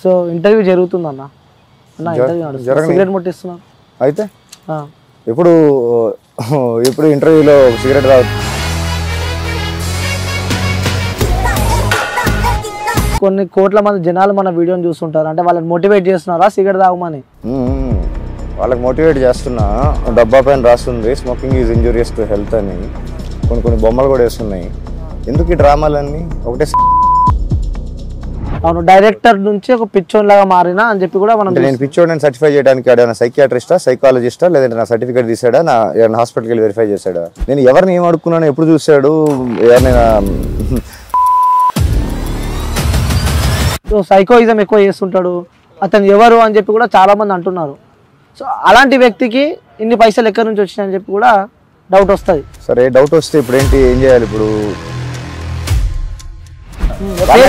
So interview జరుగుతుందన్న అన్న interview నడుస్తుంది సిగరెట్ ముట్టిస్తున్నా అయితే ఇప్పుడు ఇంటర్వ్యూలో సిగరెట్ తాగుతుంది కొన్ని కోట్ల మంది జనాలు మన వీడియోని చూస్తుంటారు అంటే వాళ్ళని మోటివేట్ చేస్తున్నారా సిగరెట్ తాగమని వాళ్ళకి మోటివేట్ చేస్తున్నా డబ్బా పైన రాస్తుంది smoking is injurious to health అని కొన్ని బొమ్మలు కూడా వేస్తున్నాయి ఎందుకు ఈ డ్రామాలన్నీ ఒకటే అవును డైరెక్టర్ నుంచి ఒక పిచ్చోన్ లాగా మారినా అని చెప్పి కూడా మనం నేను పిచ్చోడిని సర్టిఫై చేయడానికి ఏమైనా సైకియాట్రిస్టా సైకాలజిస్టా లేదంటే నా సర్టిఫికేట్ తీసాడా నా ఏమైనా హాస్పిటల్కి వెళ్ళి వెరిఫై చేశాడా నేను ఎవరిని ఏం అడుక్కున్నాను ఎప్పుడు చూశాడు ఎవరినైనా సైకోయిజం ఎక్కువ చేస్తుంటాడు అతను ఎవరు అని చెప్పి కూడా చాలా మంది అంటున్నారు సో అలాంటి వ్యక్తికి ఇన్ని పైసలు ఎక్కడి నుంచి వచ్చినాయని చెప్పి కూడా డౌట్ వస్తుంది సరే డౌట్ వస్తే ఇప్పుడు ఏంటి ఏం చేయాలి ఇప్పుడు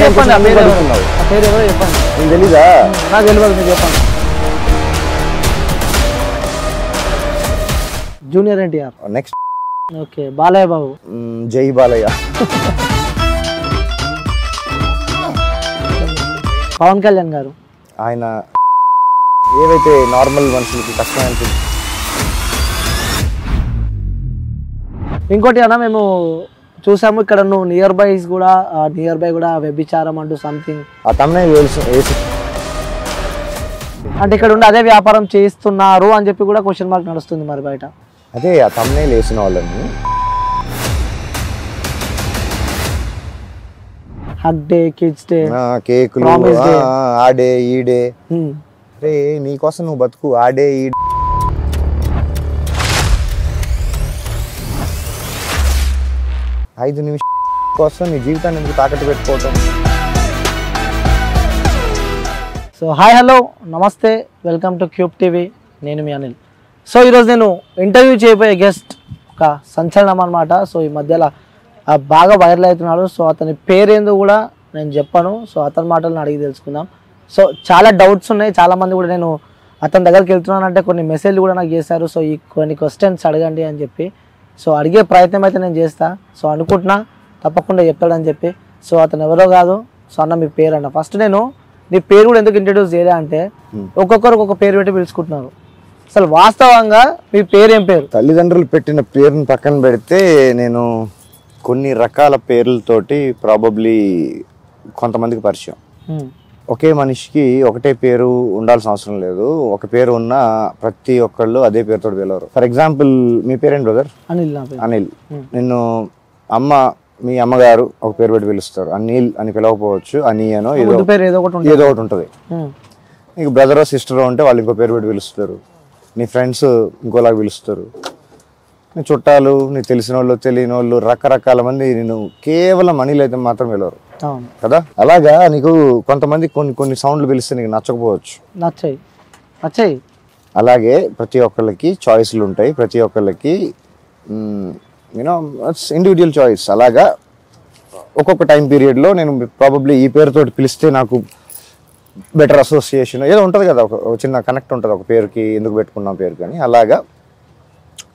చెప్పండి తెలీదా నాకు తెలియదు మీరు చెప్పండి junior NTR next okay Balayya Babu జై బాలయ్య పవన్ కళ్యాణ్ గారు ఆయన ఏవైతే నార్మల్ మనుషులకి కష్టమైన ఇంకోటి అన్న మేము చూసాము ఇక్కడ నువ్వు నియర్ బై కూడా వ్యభిచారం అంటూ సంథింగ్ ఆ తమ్మునే అంటే ఇక్కడ ఉండి అదే వ్యాపారం చేస్తున్నారు అని చెప్పి కూడా క్వశ్చన్ మార్క్ నడుస్తుంది మరి బయట అదే ఆ తమ్మునే వేసిన వాళ్ళని హగ్ డే కిడ్స్ డే కేకులు ఆ డే ఈ డే రే నీకోసం నువ్వు బతుకు ఆ డే ఈ 5 నిమిషాల కోసం నీ జీవితాన్ని ఎందుకు తాకట్టు పెట్టుకోవటం సో హాయ్ హలో నమస్తే వెల్కమ్ టు క్యూబ్ టీవీ నేను మీ అనిల్ సో ఈరోజు నేను ఇంటర్వ్యూ చేయబోయే గెస్ట్ ఒక సంచలనం అనమాట సో ఈ మధ్యలో బాగా వైరల్ అవుతున్నాడు సో అతని పేరేందో కూడా నేను చెప్పాను సో అతని మాటలను అడిగి తెలుసుకుందాం సో చాలా డౌట్స్ ఉన్నాయి చాలామంది కూడా నేను అతని దగ్గరికి వెళ్తున్నానంటే కొన్ని మెసేజ్లు కూడా నాకు చేశారు సో ఈ కొన్ని క్వశ్చన్స్ అడగండి అని చెప్పి సో అడిగే ప్రయత్నం అయితే నేను చేస్తా సో అనుకుంటున్నా తప్పకుండా చెప్తాడని చెప్పి సో అతను ఎవరో కాదు సో అన్న మీ పేరు అన్న ఫస్ట్ నేను నీ పేరు కూడా ఎందుకు ఇంట్రడ్యూస్ చేయలే అంటే ఒక్కొక్కరు ఒక్కొక్క పేరు పెట్టి పిలుచుకుంటున్నారు అసలు వాస్తవంగా మీ పేరు ఏం పేరు తల్లిదండ్రులు పెట్టిన పేరుని పక్కన పెడితే నేను కొన్ని రకాల పేర్లతోటి ప్రాబబ్లీ కొంతమందికి పరిచయం ఒకే మనిషికి ఒకటే పేరు ఉండాల్సిన అవసరం లేదు ఒక పేరు ఉన్న ప్రతి ఒక్కళ్ళు అదే పేరుతో పిలవరు ఫర్ ఎగ్జాంపుల్ మీ పేరేంటి బ్రదర్ అనిల్ నిన్ను మీ అమ్మగారు ఒక పేరు పెట్టి పిలుస్తారు అనిల్ అని పిలవకపోవచ్చు అని అనో ఏదో ఒకటి ఉంటుంది నీకు బ్రదరో సిస్టరో ఉంటే వాళ్ళు ఇంకో పేరు పెట్టి పిలుస్తారు నీ ఫ్రెండ్స్ ఇంకోలాగా పిలుస్తారు నీ చుట్టాలు నీకు తెలిసిన వాళ్ళు తెలియని వాళ్ళు రకరకాల మంది నేను కేవలం అనిల్ అయితే మాత్రం పిలవరు కదా అలాగా నీకు కొంతమంది కొన్ని సౌండ్లు పిలిస్తే నీకు నచ్చకపోవచ్చు నచ్చాయి అలాగే ప్రతి ఒక్కళ్ళకి చాయిస్లు ఉంటాయి ప్రతి ఒక్కళ్ళకి యూనో ఇట్స్ ఇండివిజువల్ చాయిస్ అలాగా ఒక్కొక్క టైం పీరియడ్లో నేను ప్రాబబ్లీ ఈ పేరుతో పిలిస్తే నాకు బెటర్ అసోసియేషన్ ఏదో ఉంటుంది కదా ఒక చిన్న కనెక్ట్ ఉంటుంది ఒక పేరుకి ఎందుకు పెట్టుకున్నాం పేరు కానీ అలాగా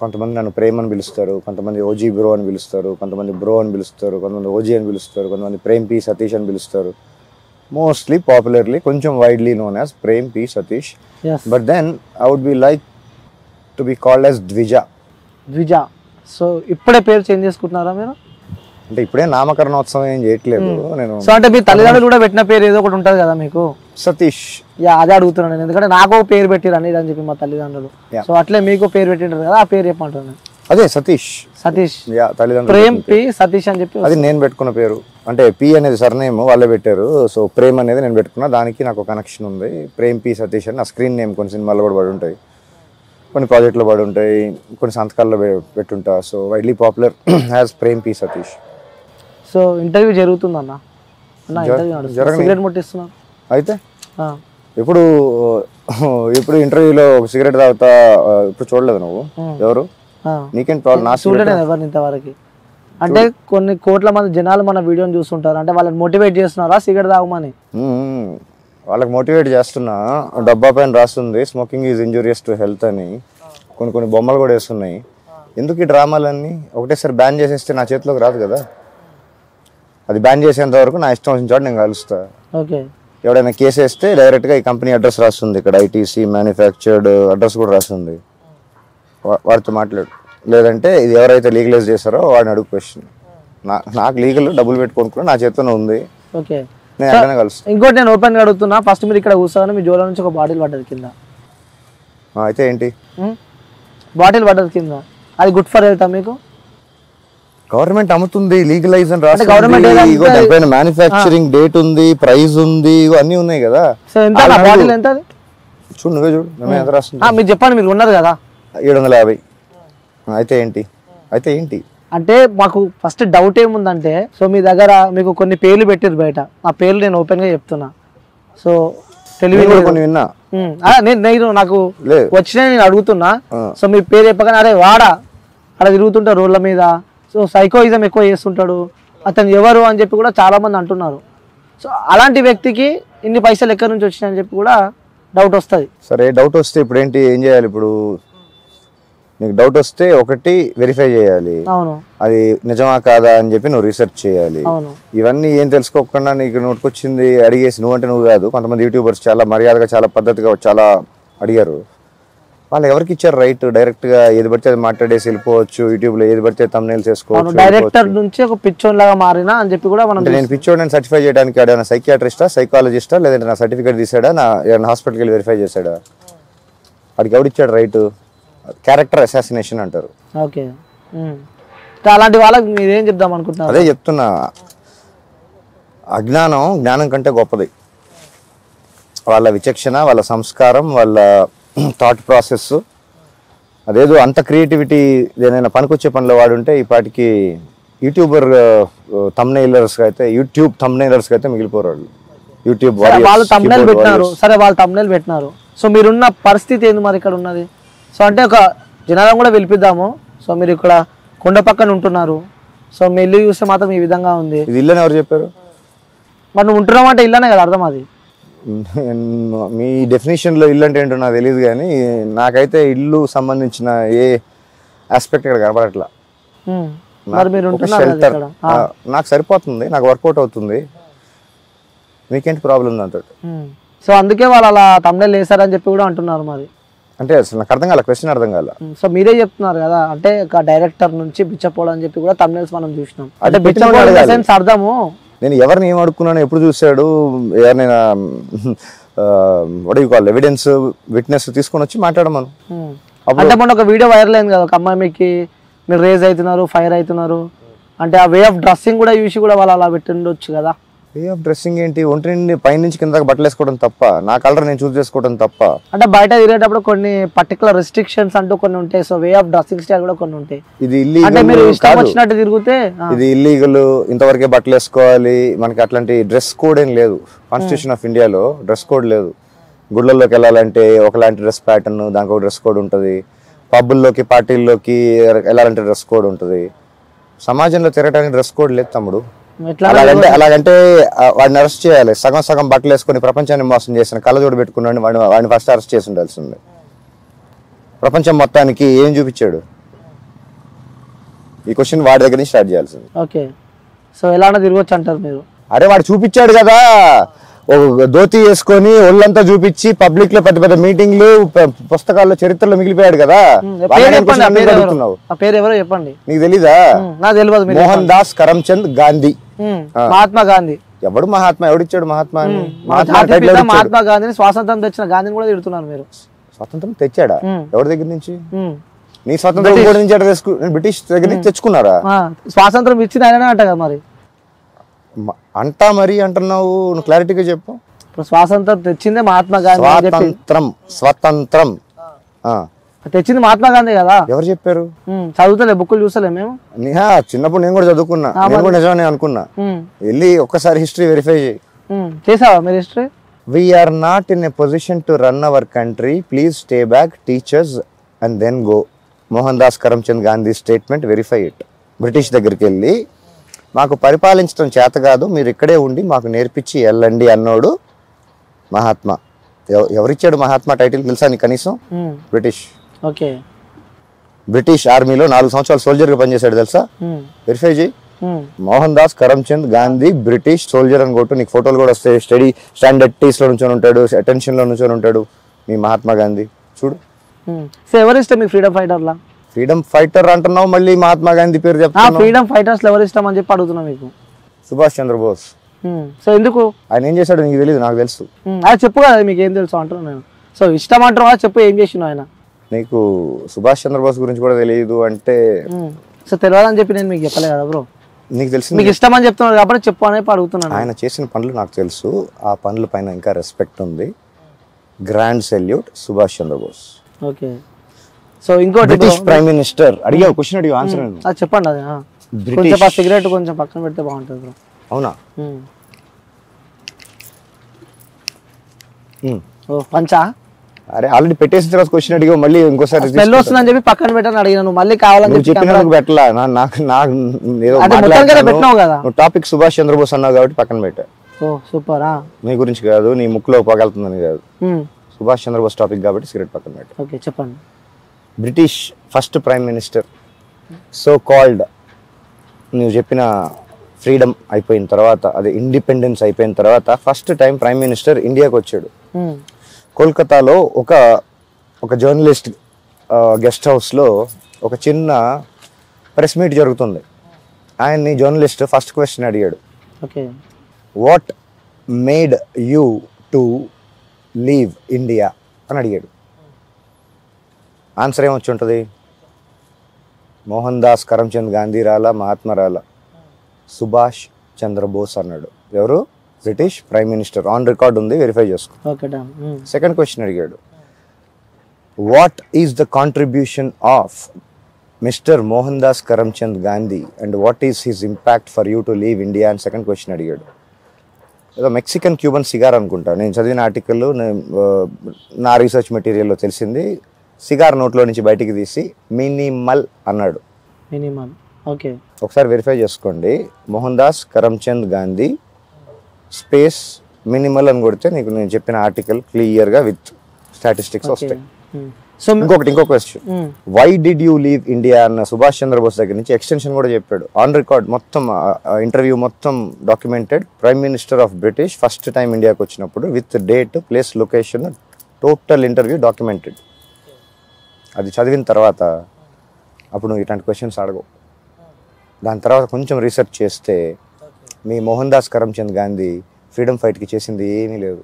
కొంతమంది నన్ను ప్రేమ్ అని పిలుస్తారు కొంతమంది ఓజీ బ్రో అని పిలుస్తారు కొంతమంది బ్రో అని పిలుస్తారు కొంతమంది ఓజీ అని పిలుస్తారు కొంతమంది ప్రేమ్ పి సతీష్ అని పిలుస్తారు మోస్ట్లీ పాపులర్లీ కొంచెం widely known as Prem P Satish but then I would be like to be called as Dwija so ఇప్పుడే పేరు చేంజ్ చేసుకుంటున్నారా మీరు అంటే ఇప్పుడే నామకరణోత్సవం ఏం చేయట్లేదు నేను సో అంటే మీ తల్లిదండ్రులు కూడా పెట్టిన పేరు ఏదో ఒకటి ఉంటుంది కదా మీకు సతీష్ అదే అడుగుతున్నాను నేను ఎందుకంటే నాకు పేరు పెట్టిరు అనేది అని చెప్పి మా తల్లిదండ్రులు సో అట్లే మీకు పేరు పెట్టింటారు కదా ఆ పేరు చెప్పమంటారు అదే సతీష్ తల్లిదండ్రులు ప్రేమ్ పి సతీష్ అని చెప్పి అది నేను పెట్టుకున్న పేరు అంటే పి అనేది సర్నేమ్ వాళ్ళే పెట్టారు సో ప్రేమ్ అనేది నేను పెట్టుకున్నా దానికి నాకు కనెక్షన్ ఉంది ప్రేమ్ పి సతీష్ అని నా స్క్రీన్ నేమ్ కొన్ని సినిమాల్లో కూడా పడి ఉంటాయి కొన్ని ప్రాజెక్టులో పడి ఉంటాయి కొన్ని సంతకాల్లో పెట్టుంటా so widely popular as Prem P Satish so interview జరుగుతుందన్న సిగరెట్ ముట్టిస్తున్నారు అయితే ఇప్పుడు ఇంటర్వ్యూలో ఒక సిగరెట్ తాగుతా ఇప్పుడు చూడలేదు నువ్వు ఎవరు నీకేం ప్రాబ్లం చూడలేదు ఎవరిని ఇంతవరకు అంటే కొన్ని కోట్ల మంది జనాలు మన వీడియోని చూస్తుంటారు అంటే వాళ్ళని మోటివేట్ చేస్తున్నారా సిగరెట్ తాగమని వాళ్ళకి మోటివేట్ చేస్తున్నా డబ్బా పైన రాస్తుంది smoking is injurious to health అని కొన్ని బొమ్మలు కూడా వేస్తున్నాయి ఎందుకు ఈ డ్రామాలన్నీ ఒకటేసారి బ్యాన్ చేసేస్తే నా చేతిలోకి రాదు కదా అది బ్యాన్ చేసేంత వరకు నా ఇష్టం వచ్చిన చోట నేను కలుస్తా ఓకే ఎవడైనా కేసు వేస్తే డైరెక్ట్గా ఈ కంపెనీ అడ్రస్ రాస్తుంది, ఇక్కడ ఐటీసీ మ్యానుఫ్యాక్చర్డ్ అడ్రస్ కూడా రాస్తుంది. వాడితో మాట్లాడు. లేదంటే ఇది ఎవరైతే లీగలైజ్ చేశారో వాడిని అడుగు క్వశ్చన్. నాకు లీగల్ డబ్బులు పెట్టుకోనుకున్నా నా చేతిలోనే ఉంది, ఓకే. నేను అట్లనే కలుస్తాను. ఇంకోటి నేను ఓపెన్గా అడుగుతున్నా, ఫస్ట్ మీరు ఇక్కడ కూర్చోని మీ జోలో నుంచి ఒక బాటిల్ పడ్డది కింద. అయితే ఏంటి? బాటిల్ పడ్డది కింద, అది గుడ్ ఫర్ హెల్త్ మీకు? గవర్నమెంట్ అమ్ముతుంది, లీగలైజ్ అని అంటే government రాస్తుంది, ఏదంటే- దానిపైన మ్యానుఫ్యాక్చరింగ్ డేట్ ఉంది, ప్రైస్ ఉంది, అన్నీ ఉన్నాయి కదా. సో ఎంత బాటిల్ ఎంత అది? చూడు, నువ్వే చూడు, మేము ఎంత రాస్తుంది. మీరు చెప్పండి, మీరు ఉన్నారు కదా. 750. అయితే ఏంటి? అయితే ఏంటి అంటే మాకు ఫస్ట్ డౌట్ ఏముందంటే, సో మీ దగ్గర మీకు కొన్ని పేర్లు పెట్టారు బయట, ఆ పేర్లు నేను ఓపెన్ గా చెప్తున్నా. సో తెలివి నేను కూడా కొన్ని విన్నా. నేను నాకు లేదు. వచ్చినా నేను అడుగుతున్నా. సో మీ పేరు చెప్పగానే అరే వాడా అక్కడ తిరుగుతుంటారు రోడ్ల మీద, సో సైకోయిజం ఎక్కువ చేస్తుంటాడు, అతను ఎవరు అని చెప్పి కూడా చాలా మంది అంటున్నారు. సో అలాంటి వ్యక్తికి ఇన్ని పైసలు ఎక్కడి నుంచి వచ్చినాయని చెప్పి కూడా డౌట్ వస్తుంది. సరే, డౌట్ వస్తే ఇప్పుడు ఏంటి, ఏం చేయాలి? ఇప్పుడు నీకు డౌట్ వస్తే ఒకటి వెరిఫై చేయాలి, అవును అది నిజమా కాదా అని చెప్పి నువ్వు రీసెర్చ్ చేయాలి. అవును ఇవన్నీ ఏం తెలుసుకోకుండా నీకు నోటుకొచ్చింది అడిగేసి నువ్వంటే నువ్వు కాదు, కొంతమంది యూట్యూబర్స్ చాలా మర్యాదగా చాలా పద్ధతిగా చాలా అడిగారు. వాళ్ళు ఎవరికి ఇచ్చారు రైట్? డైరెక్ట్ గా ఏది పడితే అది మాట్లాడేసి వెళ్ళిపోవచ్చు, యూట్యూబ్ లో ఏది పడితే తమ్నైల్స్ వేసుకోవచ్చు. డైరెక్టర్ నుంచి ఒక పిచ్చోన్ లాగా మారినా అని చెప్పి కూడా మనం నేను పిచ్చోడని సర్టిఫై చేయడానికి ఏదైనా సైకియాట్రిస్టా, సైకాలజిస్టా, లేదంటే నా సర్టిఫికేట్ తీసాడా, నా ఏదైనా హాస్పిటల్కి వెళ్ళి వెరిఫై చేశాడా? వాడికి ఎవడిచ్చాడు రైట్? క్యారెక్టర్ అసాసినేషన్ అంటారు. ఓకే. అలాంటి వాళ్ళకి మీరేం చెప్దాం అనుకుంటున్నారు? అదే చెప్తున్నా, అజ్ఞానం జ్ఞానం కంటే గొప్పది. వాళ్ళ విచక్షణ, వాళ్ళ సంస్కారం, వాళ్ళ థాట్ ప్రాసెస్, అదేదో అంత క్రియేటివిటీ ఏదైనా పనికొచ్చే పనిలో వాడుంటే ఈ పాటికి యూట్యూబర్ థంబ్నెయిలర్స్కి అయితే, యూట్యూబ్ థంబ్నెయిలర్స్కి అయితే మిగిలిపోరు వాళ్ళు. యూట్యూబ్ వాళ్ళు తమ్నైల్ పెట్టినారు, సరే వాళ్ళు తమ్నైల్ పెట్టినారు. సో మీరున్న పరిస్థితి ఏంది మరి ఇక్కడ ఉన్నది? సో అంటే ఒక జనాలను కూడా పిలిపిద్దాము. సో మీరు ఇక్కడ కొండ పక్కన ఉంటున్నారు, సో మీ ఇల్లు చూస్తే మాత్రం ఈ విధంగా ఉంది. ఇది ఇల్లు అని ఎవరు చెప్పారు? మరి నువ్వు ఉంటున్నావు అంటే ఇల్లనే కదా అర్థం. అది మీ డెఫినేషన్లో ఇల్లు అంటే ఏంటో నాకు తెలియదు, కానీ నాకైతే ఇల్లు సంబంధించిన ఏ ఆస్పెక్ట్ ఇక్కడ కనపడట్లా. మరి మీరు ఉంటున్నారు కదా షెల్టర్ ఇక్కడ. నాకు సరిపోతుంది, నాకు వర్కౌట్ అవుతుంది. మీకేంటి ప్రాబ్లం దాంతో? సో అందుకే వాళ్ళు అలా తమ్నైల్ వేసారని చెప్పి కూడా అంటున్నారు. మరి అంటే అసలు నాకు అర్థం కాల, క్వశ్చన్ అర్థం కాల. సో మీరే చెప్తున్నారు కదా, అంటే ఒక డైరెక్టర్ నుంచి బిచ్చపోవడం అని చెప్పి కూడా తమ్నైల్స్ మనం చూసినాం. అంటే అది బిచ్చపోవడం ఇన్ ద సెన్స్ అర్థము, నేను ఎవరిని ఏం అడుక్కున్నాను, ఎప్పుడు చూశాడు, ఎవరినైనా కాల్ ఎవిడెన్స్ విట్నెస్ తీసుకొని వచ్చి మాట్లాడమను. అంటే మొన్న ఒక వీడియో వైరల్ అయింది కదా, ఒక అమ్మాయి మీకు మీరు రేజ్ అవుతున్నారు, ఫైర్ అవుతున్నారు అంటే ఆ వే ఆఫ్ డ్రెస్సింగ్ కూడా చూసి కూడా వాళ్ళు అలా పెట్టిండొచ్చు కదా. వే ఆఫ్ డ్రెస్సింగ్ ఏంటి? ఒంటి నుండి పైనుంచి కిందకి బట్టలు వేసుకోవడం తప్ప, నా కలర్ నేను చూస్ చేసుకోవడం తప్ప. అంటే బయట తిరిగేటప్పుడు కొన్ని పర్టికులర్ రెస్ట్రిక్షన్స్ అంటూ కొన్ని ఉంటాయి. So way of dressing style కూడా కొన్ని ఉంటాయి. ఇది అంటే మీరు ఇల్లీగల్ ఇష్టం కాదు, వచ్చినట్టు తిరిగితే ఇది ఇల్లీగల్. ఇంతవరకే బట్టలు వేసుకోవాలి, మనకి అట్లాంటి డ్రెస్ కోడ్ ఏం లేదు. కాన్స్టిట్యూషన్ ఆఫ్ ఇండియాలో డ్రెస్ కోడ్ లేదు. గుళ్ళల్లోకి వెళ్ళాలంటే ఒకలాంటి డ్రెస్ ప్యాటర్న్, దానికి ఒక డ్రెస్ కోడ్ ఉంటుంది. పబ్బుల్లోకి పార్టీల్లోకి వెళ్ళాలంటే డ్రెస్ కోడ్ ఉంటుంది. సమాజంలో తిరగడానికి డ్రెస్ కోడ్ లేదు తమ్ముడు. ఎట్లా అలాగంటే వాడిని అరెస్ట్ చేయాలి. సగం సగం బట్టలు వేసుకొని ప్రపంచాన్ని మోసం చేసిన కళ్ళజోడు పెట్టుకున్నాడు వాడిని ఫస్ట్ అరెస్ట్ చేసి ఉండాల్సింది. ప్రపంచం మొత్తానికి ఏం చూపించాడు? ఈ క్వశ్చన్ వాడి దగ్గర నుంచి స్టార్ట్ చేయాల్సింది. ఓకే. సో ఎలానో తిరగొచ్చు అంటారు మీరు. అరే వాడు చూపించాడు కదా, ఒక ధోతి వేసుకొని ఒళ్ళంతా చూపించి పబ్లిక్ లో పెద్ద పెద్ద మీటింగ్లు, పుస్తకాల్లో, చరిత్రలో మిగిలిపోయాడు కదా. పేరు చెప్పండి, ఆ పేరు ఎవరు? అడుగుతున్నావు, ఆ పేరు ఎవరో చెప్పండి. నీకు తెలీదా? నాకు తెలియదు. మీరు మోహన్ దాస్ కరమ్చంద్ గాంధీ. మహాత్మా గాంధీ. ఎవడు మహాత్మా? ఎవడిచ్చాడు మహాత్మా అని? జాతిపిత మహాత్మా గాంధీని, స్వాతంత్రం తెచ్చిన గాంధీని కూడా తిడుతున్నారు మీరు. స్వాతంత్రం తెచ్చాడా? ఎవరి దగ్గర నుంచి? ఉమ్. నీ స్వాతంత్రం కూడా నుంచి బ్రిటిష్ దగ్గర నుంచి తెచ్చుకున్నారా? స్వాతంత్రం ఇచ్చింది ఆయననే అంట కదా. మరి అంటా మరి అంటున్నావు, నువ్వు క్లారిటీగా చెప్పు. ఇప్పుడు స్వాతంత్రం తెచ్చిందే మహాత్మా గాంధీ అని చెప్పి. స్వతంత్రం తెచ్చింది మహాత్మా గాంధీ కదా. ఎవరు చెప్పారు? చదువుతలే, బుక్కులు చూస్తలే మేము. చిన్నప్పుడు నేను కూడా చదువుకున్నా, నేను కూడా నిజమని అనుకున్నా. వెళ్ళి ఒక్కసారి హిస్టరీ వెరిఫై చేయి. చేసావా మీరు history? We are not in a position to run our country, please stay back, teachers and then go. Mohandas Karamchand Gandhi statement, verify it. British దగ్గరికి వెళ్ళి మాకు పరిపాలించడం చేత కాదు, మీరు ఇక్కడే ఉండి మాకు నేర్పించి వెళ్ళండి అన్నోడు మహాత్మా. ఎవరిచ్చాడు మహాత్మా టైటిల్ తెలుసా నీకు కనీసం? బ్రిటిష్. ఓకే. బ్రిటిష్ ఆర్మీలో 4 సంవత్సరాలు సోల్జర్గా పనిచేశాడు తెలుసా? వెరిఫై చేయి. మోహన్ దాస్ కరమ్చంద్ గాంధీ బ్రిటిష్ సోల్జర్ అని కొట్టు, నీకు ఫోటోలు కూడా వస్తాయి. స్టాండర్డ్ టీస్ లో నుంచొని ఉంటాడు, అటెన్షన్ లో నుంచొని ఉంటాడు మీ మహాత్మా గాంధీ. చూడు. సో ఎవరు ఇష్టం మీకు ఫ్రీడమ్ ఫైటర్ లా? ఫ్రీడమ్ ఫైటర్ అంటున్నావు, మళ్ళీ మహాత్మా గాంధీ పేరు చెప్తాను. ఫ్రీడమ్ ఫైటర్స్ ఎవరు ఇష్టం అని చెప్పి అడుగుతున్నా మీకు. సుభాష్ చంద్రబోస్. సో ఎందుకు? ఆయన ఏం చేశాడు నీకు తెలియదు, నాకు తెలుసు. అది చెప్పు కదా, మీకు ఏం తెలుసు అంటున్నాను నేను. సో ఇష్టం అంటారా, చెప్పు ఏం చేసిన ఆయన. నీకు సుభాష్ చంద్రబోస్ గురించి కూడా తెలియదు అంటే సో తెలియదని చెప్పి నేను మీకు చెప్పలే కదా బ్రో. నీకు తెలిసి మీకు ఇష్టం అని చెప్తున్నారు కాబట్టి చెప్పు అని అడుగుతున్నాను. ఆయన చేసిన పనులు నాకు తెలుసు, ఆ పనుల పైన ఇంకా రెస్పెక్ట్ ఉంది. Grand salute Subhash Chandra Bose. Okay. So ఇంకోటి బ్రిటిష్ ప్రైమ్ మినిస్టర్ అడిగావు, క్వశ్చన్ అడిగావు, ఆన్సర్ చెప్పండి. అది కొంచెం సిగరెట్ కొంచెం పక్కన పెడితే బాగుంటుంది బ్రో. అవునా? ఓ పంచా. అరే ఆల్రెడీ పెట్టేసిన తర్వాత క్వశ్చన్ అడిగావు, మళ్ళీ ఇంకోసారి స్మెల్ వస్తుందని చెప్పి పక్కన పెట్టని అడిగినాను, మళ్ళీ కావాలని చెప్పి చెప్పినందుకు పెట్టలా. పెట్టినావు కదా. నువ్వు టాపిక్ సుభాష్ చంద్రబోస్ అన్నావు కాబట్టి పక్కన పెట్టా. ఓ సూపర్. నీ గురించి కాదు, నీ ముక్కులో పగలుతుందని కాదు, సుభాష్ చంద్రబోస్ టాపిక్ కాబట్టి సిగరెట్ పక్కన పెట్టా. ఓకే చెప్పండి. British first prime minister, so called నువ్వు చెప్పిన ఫ్రీడమ్ అయిపోయిన తర్వాత, అదే ఇండిపెండెన్స్ అయిపోయిన తర్వాత ఫస్ట్ టైం ప్రైమ్ మినిస్టర్ ఇండియాకి వచ్చాడు. కోల్కతాలో ఒక జర్నలిస్ట్ గెస్ట్ హౌస్లో ఒక చిన్న ప్రెస్ మీట్ జరుగుతుంది. ఆయన్ని జర్నలిస్ట్ ఫస్ట్ క్వశ్చన్ అడిగాడు. Okay. What made you to leave India అని అడిగాడు. ఆన్సర్ ఏమొచ్చి ఉంటుంది? మోహన్ దాస్ కరమ్చంద్ గాంధీ రాలా, మహాత్మా రాలా, సుభాష్ చంద్రబోస్ అన్నాడు. ఎవరు? British prime minister. On record ఉంది, వెరిఫై చేసుకో. సెకండ్ క్వశ్చన్ అడిగాడు, what is the contribution of mister Mohan Das Karamchand Gandhi and what is his impact for you to leave India అని సెకండ్ క్వశ్చన్ అడిగాడు. ఏదో మెక్సికన్ క్యూబన్ సిగార్ అనుకుంటా, నేను చదివిన ఆర్టికల్, నా రీసెర్చ్ మెటీరియల్లో తెలిసింది. సిగార్ నోట్లో నుంచి బయటికి తీసి మినిమల్ అన్నాడు. మినిమల్. ఓకే. ఒకసారి వెరిఫై చేసుకోండి. మోహన్ దాస్ కరమ్చంద్ గాంధీ స్పేస్ మినిమల్ అని కొడితే నీకు నేను చెప్పిన ఆర్టికల్ క్లియర్గా విత్ స్టాటిస్టిక్స్ వస్తాయి. ఇంకో question, why did you leave India అన్న సుభాష్ చంద్రబోస్ దగ్గర నుంచి ఎక్స్టెన్షన్ కూడా చెప్పాడు. ఆన్ రికార్డ్ మొత్తం ఇంటర్వ్యూ మొత్తం documented. Prime minister of British first time ఇండియాకి వచ్చినప్పుడు with date, place, location, total interview documented. అది చదివిన తర్వాత అప్పుడు నువ్వు ఇట్లాంటి క్వశ్చన్స్ అడగవు. దాని తర్వాత కొంచెం రీసెర్చ్ చేస్తే మీ మోహన్ దాస్ కరమ్చంద్ గాంధీ ఫ్రీడమ్ ఫైట్కి చేసింది ఏమీ లేదు.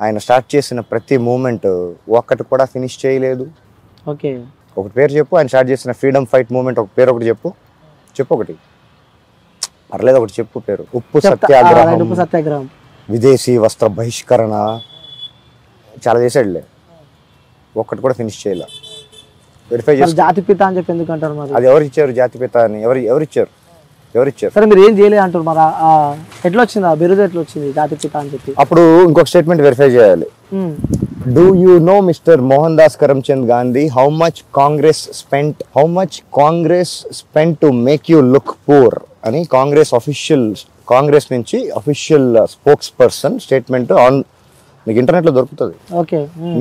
ఆయన స్టార్ట్ చేసిన ప్రతి మూమెంట్ ఒక్కటి కూడా ఫినిష్ చేయలేదు. ఓకే. ఒకటి పేరు చెప్పు, ఆయన స్టార్ట్ చేసిన ఫ్రీడమ్ ఫైట్ మూమెంట్ ఒక పేరు ఒకటి చెప్పు. ఒకటి పర్లేదు, ఒకటి చెప్పు పేరు. ఉప్పు సత్యాగ్రహం, విదేశీ వస్త్ర బహిష్కరణ, చాలా చేసాడులే, ఒక్కటి కూడా ఫినిష్ చేయలే. వెరిఫై చేసి జాతిపిత అని చెప్పి ఎందుకు అంటారు మరి? అది ఎవరు ఇచ్చారు జాతిపిత అని? ఎవరిచ్చారు? సరే మీరు ఏం చేయలేదు అంటారు మరి, ఎట్లా వచ్చింది ఆ బిరుదు, ఎట్లా వచ్చింది జాతిపిత అని చెప్పి? అప్పుడు ఇంకొక స్టేట్మెంట్ వెరిఫై చేయాలి. Do you know mister Mohan Das Karamchand Gandhi how much Congress spent to make you look poor అని కాంగ్రెస్ నుంచి official spokes person statement on, మీకు ఇంటర్నెట్ లో దొరుకుతుంది.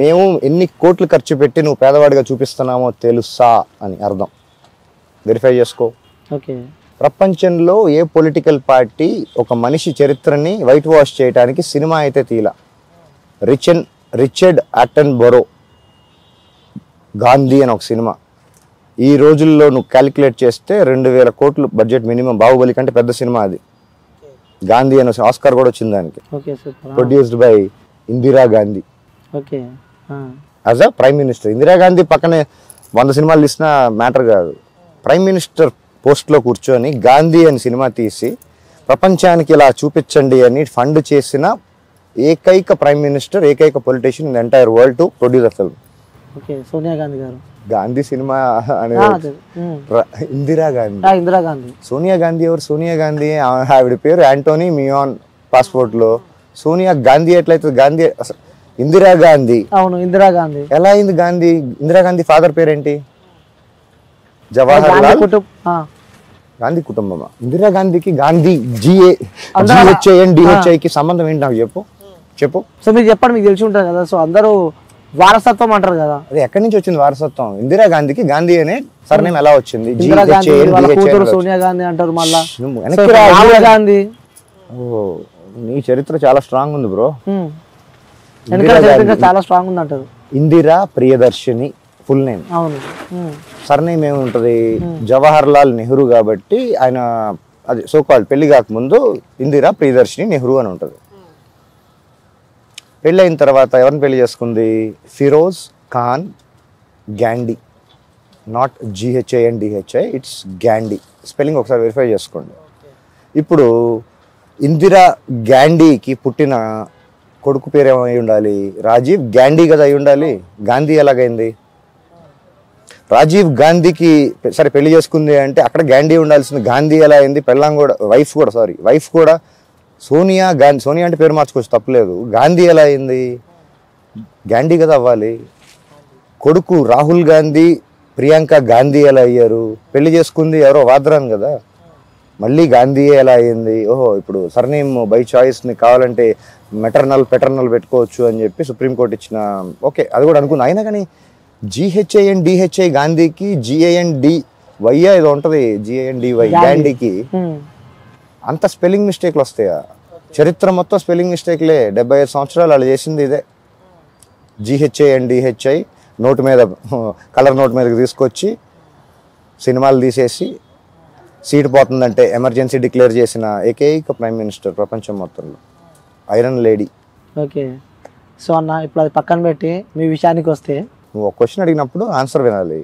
మేము ఎన్ని కోట్లు ఖర్చు పెట్టి నువ్వు పేదవాడిగా చూపిస్తున్నామో తెలుసా అని అర్థం. వెరిఫై చేసుకో. ప్రపంచంలో ఏ పొలిటికల్ పార్టీ ఒక మనిషి చరిత్రని వైట్ వాష్ చేయడానికి సినిమా అయితే తీలా. రిచర్డ్ అటెన్బరో గాంధీ అని ఒక సినిమా, ఈ రోజుల్లో నువ్వు క్యాలిక్యులేట్ చేస్తే 2000 కోట్లు బడ్జెట్ మినిమం. బాహుబలి కంటే పెద్ద సినిమా అది. గాంధీ అని ఆస్కార్ కూడా వచ్చింది దానికి. Produced by Indira Gandhi as a prime minister. Indira Gandhi పక్కనే 100 సినిమాలు తీసిన మ్యాటర్ కాదు. ప్రైమ్ మినిస్టర్ పోస్ట్లో కూర్చొని గాంధీ అని సినిమా తీసి ప్రపంచానికి ఇలా చూపించండి అని ఫండ్ చేసిన ఏకైక ప్రైమ్ మినిస్టర్, ఏకైక politician in entire world to produce a film. Sonia Gandhi గారు. గాంధీ సినిమా అనేది ఇందిరా గాంధీ. సోనియా గాంధీ ఎవరు? సోనియా గాంధీ ఆవిడ పేరు యాంటోనీ మియాన్ పాస్పోర్ట్ లో. సోనియా గాంధీ ఎట్లయితుంది? గాంధీ ఇందిరా గాంధీ. అవును, ఇందిరా గాంధీ. ఎలా అయింది గాంధీ? ఇందిరా గాంధీ ఫాదర్ పేరేంటి? జవహర్ లాల్ గాంధీ కుటుంబమా? ఇందిరా గాంధీకి గాంధీ GHANDHI కి సంబంధం ఏంటి నాకు చెప్పు. సో మీరు చెప్పండి, మీకు తెలిసి ఉంటుంది కదా. సో అందరూ వారసత్వం అంటారు కదా, అది ఎక్కడి నుంచి వచ్చింది వారసత్వం? ఇందిరా గాంధీకి గాంధీ అనే సర్నేమ్ ఎలా వచ్చింది? ఇందిరా గాంధీ వాళ్ళ కూతురు సోనియా గాంధీ అంటారు మళ్ళా. రాహుల్ గాంధీ. ఓ, నీ చరిత్ర చాలా స్ట్రాంగ్ ఉంది బ్రో. చాలా స్ట్రాంగ్ ఉంది అంటారు. Indira Priyadarshini full name. అవును. సర్నేమ్ ఏముంటది? జవహర్ లాల్ నెహ్రూ కాబట్టి ఆయన అది సోకాల్డ్ పెళ్లి కాకముందు ఇందిరా ప్రియదర్శిని నెహ్రూ అని ఉంటది. పెళ్ళి అయిన తర్వాత ఎవరిని పెళ్లి చేసుకుంది? Feroze Khan Gandhi. Not GHANDHI, it's Gandhi. Spelling ఒకసారి వెరిఫై చేసుకోండి. ఇప్పుడు ఇందిరా గాంధీకి పుట్టిన కొడుకు పేరు ఏమై ఉండాలి? రాజీవ్ గాంధీ కదా అయి ఉండాలి. గాంధీ ఎలాగైంది? రాజీవ్ గాంధీకి సరే పెళ్లి చేసుకుంది అంటే అక్కడ గాంధీ ఉండాల్సింది. గాంధీ ఎలా అయింది? పెళ్ళాం కూడా వైఫ్ కూడా సోనియా గాంధీ. సోనియా అంటే పేరు మార్చుకోవచ్చు, తప్పలేదు. గాంధీ ఎలా అయింది? గాంధీ కదా అవ్వాలి. కొడుకు రాహుల్ గాంధీ ప్రియాంక గాంధీ ఎలా అయ్యారు? పెళ్లి చేసుకుంది ఎవరో వాద్రాన్ కదా, మళ్ళీ గాంధీ ఎలా అయ్యింది? ఓహో, ఇప్పుడు సర్నేమ్ బై చాయిస్ని కావాలంటే మెటర్నల్ పెటర్నల్ పెట్టుకోవచ్చు అని చెప్పి సుప్రీంకోర్టు ఇచ్చిన. ఓకే, అది కూడా అనుకున్నా. అయినా కానీ GHANDHI గాంధీకి GANDY ఏదో ఉంటుంది, GANDY గాంధీకి అంత స్పెల్లింగ్ మిస్టేక్లు వస్తాయా? చరిత్ర మొత్తం స్పెల్లింగ్ మిస్టేక్లే. 75 సంవత్సరాలు వాళ్ళు చేసింది ఇదే. GHANDHI నోటు మీద, కలర్ నోటు మీదకి తీసుకొచ్చి సినిమాలు తీసేసి సీట్ పోతుందంటే ఎమర్జెన్సీ డిక్లేర్ చేసిన ఏకైక ప్రైమ్ మినిస్టర్ ప్రపంచం మొత్తంలో. Iron lady. ఓకే. సో అన్న, ఇప్పుడు అది పక్కన పెట్టి మీ విషయానికి వస్తే, నువ్వు ఒక క్వశ్చన్ అడిగినప్పుడు ఆన్సర్ వినాలి.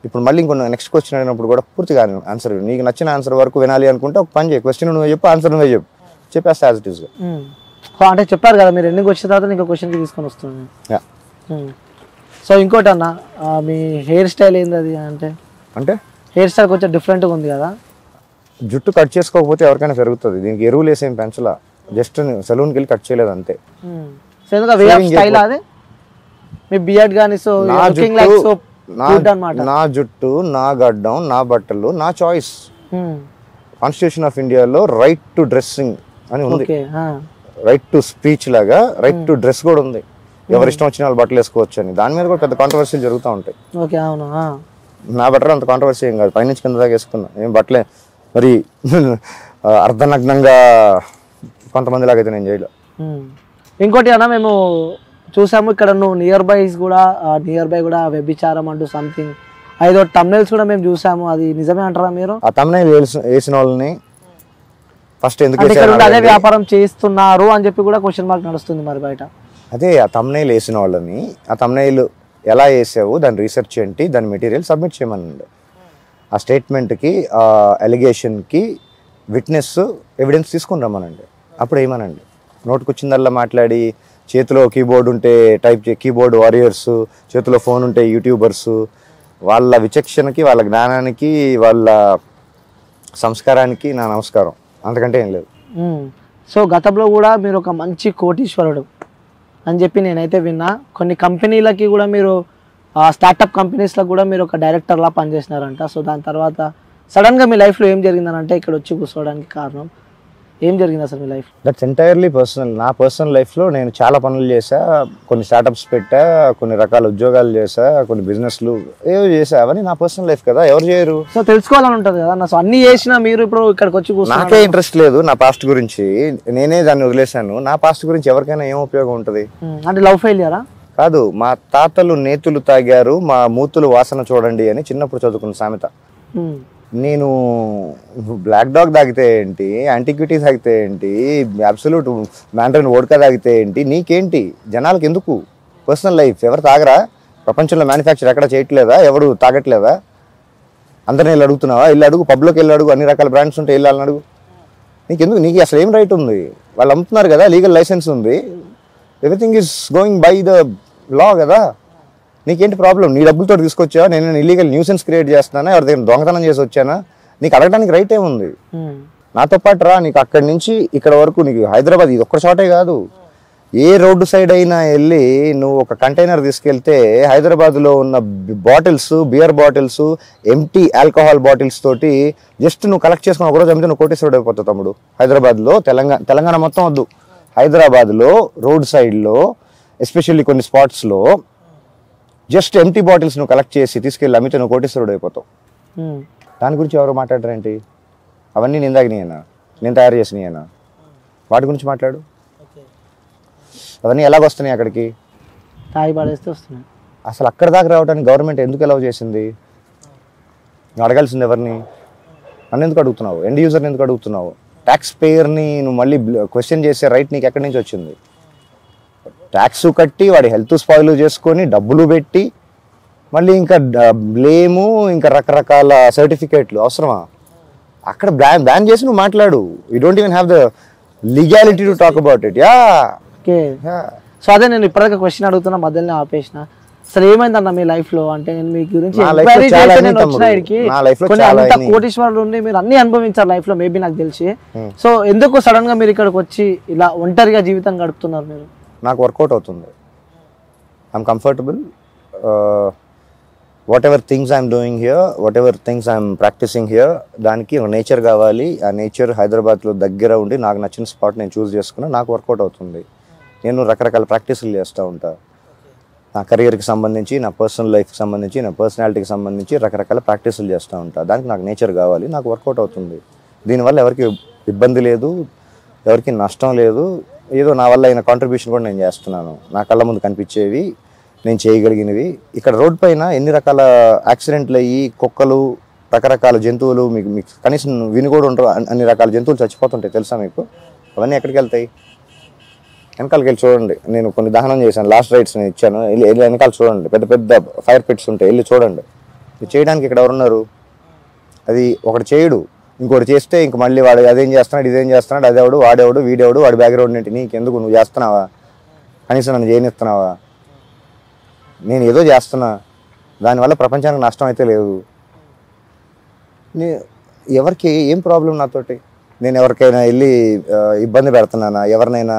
ఇప్పుడు మళ్ళీ ఇంకో నెక్స్ట్ క్వశ్చన్ అడిగినప్పుడు కూడా పూర్తిగా ఆన్సర్ విను. నీకు నచ్చిన ఆన్సర్ వరకు వినాలి అనుకుంటే ఒక పని చేయి, క్వశ్చన్ నువ్వు చెప్పు, ఆన్సర్ నువ్వే చెప్పు, చెప్పేస్తే యాజ్ ఇట్ ఈస్. అంటే చెప్పారు కదా మీరు, ఎన్నికి వచ్చిన తర్వాత ఇంకో క్వశ్చన్కి తీసుకొని వస్తుంది. సో ఇంకోటి అన్న, మీ హెయిర్ స్టైల్ ఏంది? అది అంటే హెయిర్ స్టైల్ కొంచెం డిఫరెంట్గా ఉంది కదా. జుట్టు కట్ చేసుకోకపోతే ఎవరికైనా పెరుగుతుంది. దీనికి ఎరువులు వేసేం పెంచలా, జస్ట్ సెలూన్కి వెళ్ళి కట్ చేయలేదు అంతే. సో ఎందుకు వే ఆఫ్ స్టైల్ అదే మీ బియర్డ్ కానీ? So looking like so good అన్నమాట. నా జుట్టు, నా గడ్డం, నా బట్టలు, నా చాయిస్. కాన్స్టిట్యూషన్ ఆఫ్ ఇండియాలో రైట్ టు డ్రెస్సింగ్ అని ఉంది. రైట్ టు స్పీచ్ లాగా రైట్ టు డ్రెస్ కూడా ఉంది. ఎవరి ఇష్టం వచ్చిన వాళ్ళు బట్టలు వేసుకోవచ్చు అని. దాని మీద కూడా పెద్ద కాంట్రవర్సీలు జరుగుతూ ఉంటాయి. ఓకే, అవును. నా బట్టలు అంత కాంట్రవర్సీ ఏం కాదు, పైనుంచి కింద దాకా వేసుకున్నా. ఏం బట్టలే మరి అర్ధనగ్నంగా కొంతమంది లాగైతే నేను చేయలే. ఇంకోటి అన్న, మేము చూసాము ఇక్కడ నువ్వు నియర్ బై కూడా వ్యభిచారం అంటూ సంథింగ్ ఐదో తమ్నైల్స్ కూడా మేము చూసాము. అది నిజమే అంటారా మీరు? ఆ తమ్నైల్ వేసిన వాళ్ళని ఫస్ట్ ఎందుకు అదే వ్యాపారం చేస్తున్నారు అని చెప్పి కూడా క్వశ్చన్ మార్క్ నడుస్తుంది మరి బయట. అదే ఆ తమ్నైల్ వేసిన వాళ్ళని, ఆ తమ్నైల్ ఎలా వేసావు, దాని రీసెర్చ్ ఏంటి, దాని మెటీరియల్ సబ్మిట్ చేయమనండి. ఆ స్టేట్మెంట్కి, ఆ ఎలిగేషన్కి విట్నెస్ ఎవిడెన్స్ తీసుకుని రమ్మనండి. అప్పుడు ఏమనండి, నోటుకొచ్చిందల్లా మాట్లాడి చేతిలో కీబోర్డ్ ఉంటే కీబోర్డ్ వారియర్స్, చేతిలో ఫోన్ ఉంటే యూట్యూబర్స్, వాళ్ళ విచక్షణకి, వాళ్ళ జ్ఞానానికి, వాళ్ళ సంస్కారానికి నా నమస్కారం, అంతకంటే ఏం లేదు. సో గతంలో కూడా మీరు ఒక మంచి కోటీశ్వరుడు అని చెప్పి నేనైతే విన్నా. కొన్ని కంపెనీలకి కూడా మీరు, స్టార్టప్ కంపెనీస్లకు కూడా మీరు ఒక డైరెక్టర్లా పనిచేసినారంట. సో దాని తర్వాత సడన్గా మీ లైఫ్లో ఏం జరిగిందనంటే ఇక్కడ వచ్చి కూర్చోవడానికి కారణం ఏం జరిగింది అసలు మీ లైఫ్? That's entirely personal. నా పర్సనల్ లైఫ్లో నేను చాలా పనులు చేశా, కొన్ని స్టార్టప్స్ పెట్టా, కొన్ని రకాల ఉద్యోగాలు చేశా, కొన్ని బిజినెస్లు ఏవో చేసా. అవన్నీ నా పర్సనల్ లైఫ్ కదా, ఎవరు చేయరు. సో తెలుసుకోవాలని ఉంటుంది కదా నా. సో అన్ని చేసినా మీరు ఇప్పుడు ఇక్కడికి వచ్చి కూర్చో, నాకే ఇంట్రెస్ట్ లేదు నా పాస్ట్ గురించి, నేనే దాన్ని వదిలేశాను. నా పాస్ట్ గురించి ఎవరికైనా ఏం ఉపయోగం ఉంటుంది? అంటే లవ్ ఫెయిలియరా? కాదు, మా తాతలు నేతులు తాగారు, మా మూతులు వాసన చూడండి అని చిన్నప్పుడు చదువుకున్న సామెత. నేను బ్లాక్ డాగ్ తాగితే ఏంటి, యాంటిక్విటీ తాగితే ఏంటి, అబ్సల్యూట్ మ్యాండ్రిన్ వోడ్కా తాగితే ఏంటి, నీకేంటి? జనాలకు ఎందుకు? పర్సనల్ లైఫ్ ఎవరు తాగరా? ప్రపంచంలో మ్యానుఫ్యాక్చర్ ఎక్కడ చేయట్లేదా? ఎవరు తాగట్లేదా? అందరిని వెళ్ళి అడుగుతున్నావా? వెళ్ళి అడుగు, పబ్లోకి వెళ్ళి అడుగు, అన్ని రకాల బ్రాండ్స్ ఉంటే వెళ్ళాలని అడుగు. నీకెందుకు? నీకు అసలు ఏం రైట్ ఉంది? వాళ్ళు అమ్ముతున్నారు కదా, లీగల్ లైసెన్స్ ఉంది, everything is going by the law కదా. నీకేంటి ప్రాబ్లం? నీ డబ్బులతో తీసుకొచ్చా, నేను ఇల్లీగల్ న్యూసెన్స్ క్రియేట్ చేస్తున్నానా, ఎవరి దగ్గర దొంగతనం చేసి వచ్చానా? నీకు అడగడానికి రైట్ ఏముంది? నాతో పాటు రా, నీకు అక్కడి నుంచి ఇక్కడ వరకు, నీకు హైదరాబాద్ ఇది ఒక్క చోటే కాదు, ఏ రోడ్డు సైడ్ అయినా వెళ్ళి నువ్వు ఒక కంటైనర్ తీసుకెళ్తే హైదరాబాద్లో ఉన్న bottles, beer bottles, empty alcohol bottles తోటి జస్ట్ నువ్వు కలెక్ట్ చేసుకుని ఒకరోజు అమ్మితే నువ్వు కోటేశ్వరుడు అయిపోతావు తమ్ముడు. హైదరాబాద్లో, తెలంగాణ మొత్తం వద్దు, హైదరాబాద్లో రోడ్ సైడ్లో ఎస్పెషల్లీ కొన్ని స్పాట్స్లో జస్ట్ ఎంటీ బాటిల్స్ నువ్వు కలెక్ట్ చేసి తీసుకెళ్ళి అమ్మితే నువ్వు కోటేశ్వరుడు అయిపోతావు. దాని గురించి ఎవరు మాట్లాడరేంటి? అవన్నీ నేను తాగినాయనా, నేను తయారు చేసినాయనా? వాటి గురించి మాట్లాడు. అవన్నీ ఎలాగొస్తున్నాయి అక్కడికి? తాగి పడేస్తే వస్తున్నాయి. అసలు అక్కడ దాకా రావడానికి గవర్నమెంట్ ఎందుకు అలౌ చేసింది? నువ్వు అడగాల్సింది ఎవరిని? నన్ను ఎందుకు అడుగుతున్నావు? ఎండ్ యూజర్ని ఎందుకు అడుగుతున్నావు? ట్యాక్స్ పేయర్ని నువ్వు మళ్ళీ క్వశ్చన్ చేసే రైట్ నీకు ఎక్కడి నుంచి వచ్చింది? ట్యాక్స్ కట్టి వాడి హెల్త్ స్పాయిల్ చేసుకొని డబ్బులు పెట్టి మళ్ళీ ఇంకా బ్లేము ఇంకా రకరకాల సర్టిఫికేట్లు అవసరమా? అక్కడ బ్యాన్ చేసి నువ్వు మాట్లాడు. You don't even have the legality to talk about it. Yeah okay. So అదే నేను ఇప్పటిదాకా క్వశ్చన్ అడుగుతున్నా, మధ్యలోనే ఆపేసిన. అసలు ఏమైందన్న మీ లైఫ్ లో? అంటే నేను మీ గురించి అంత కోటీశ్వరులు ఉండి మీరు అన్ని అనుభవించారు లైఫ్ లో మేబీ నాకు తెలిసి. సో ఎందుకు సడన్ గా మీరు ఇక్కడికి వచ్చి ఇలా ఒంటరిగా జీవితం గడుపుతున్నారు మీరు? నాకు వర్కౌట్ అవుతుంది. I'm comfortable. Whatever things I'm doing here, whatever things I'm practising here, దానికి నేచర్ కావాలి. ఆ నేచర్ హైదరాబాద్లో దగ్గర ఉండి నాకు నచ్చిన స్పాట్ నేను చూస్ చేసుకున్నా నాకు వర్కౌట్ అవుతుంది. నేను రకరకాల ప్రాక్టీసులు చేస్తూ ఉంటా. నా కెరియర్కి సంబంధించి, నా పర్సనల్ లైఫ్కి సంబంధించి, నా పర్సనాలిటీకి సంబంధించి రకరకాల ప్రాక్టీసులు చేస్తూ ఉంటా. దానికి నాకు నేచర్ కావాలి, నాకు వర్కౌట్ అవుతుంది. దీనివల్ల ఎవరికి ఇబ్బంది లేదు, ఎవరికి నష్టం లేదు. ఏదో నా వల్ల అయిన కాంట్రిబ్యూషన్ కూడా నేను చేస్తున్నాను. నా కళ్ళ ముందు కనిపించేవి, నేను చేయగలిగినవి. ఇక్కడ రోడ్ పైన ఎన్ని రకాల యాక్సిడెంట్లు అయ్యి కుక్కలు, రకరకాల జంతువులు, మీకు కనీసం విని కూడా ఉంటారు, అన్ని రకాల జంతువులు చచ్చిపోతుంటాయి తెలుసా మీకు? అవన్నీ ఎక్కడికి వెళ్తాయి? వెనకాలకి వెళ్ళి చూడండి. నేను కొన్ని దహనం చేశాను, లాస్ట్ రైట్స్ నేను ఇచ్చాను. వెళ్ళి వెనకాల చూడండి, పెద్ద పెద్ద ఫైర్ పిట్స్ ఉంటాయి, వెళ్ళి చూడండి. ఇది చేయడానికి ఇక్కడ ఎవరున్నారు? అది ఒకటి చేయడు, ఇంకోటి చేస్తే ఇంక మళ్ళీ వాడు అదేం చేస్తున్నాడు, ఇదేం చేస్తున్నాడు, అదేవాడు, వాడేవాడు, వీడేవాడు, వాడి బ్యాక్గ్రౌండ్ ఏంటి, నీకెందుకు? నువ్వు చేస్తున్నావా? కనీసం నన్ను చేయనిస్తున్నావా? నేను ఏదో చేస్తున్నా, దానివల్ల ప్రపంచానికి నష్టం అయితే లేదు. ఎవరికి ఏం ప్రాబ్లం నాతోటి? నేను ఎవరికైనా వెళ్ళి ఇబ్బంది పెడుతున్నానా? ఎవరినైనా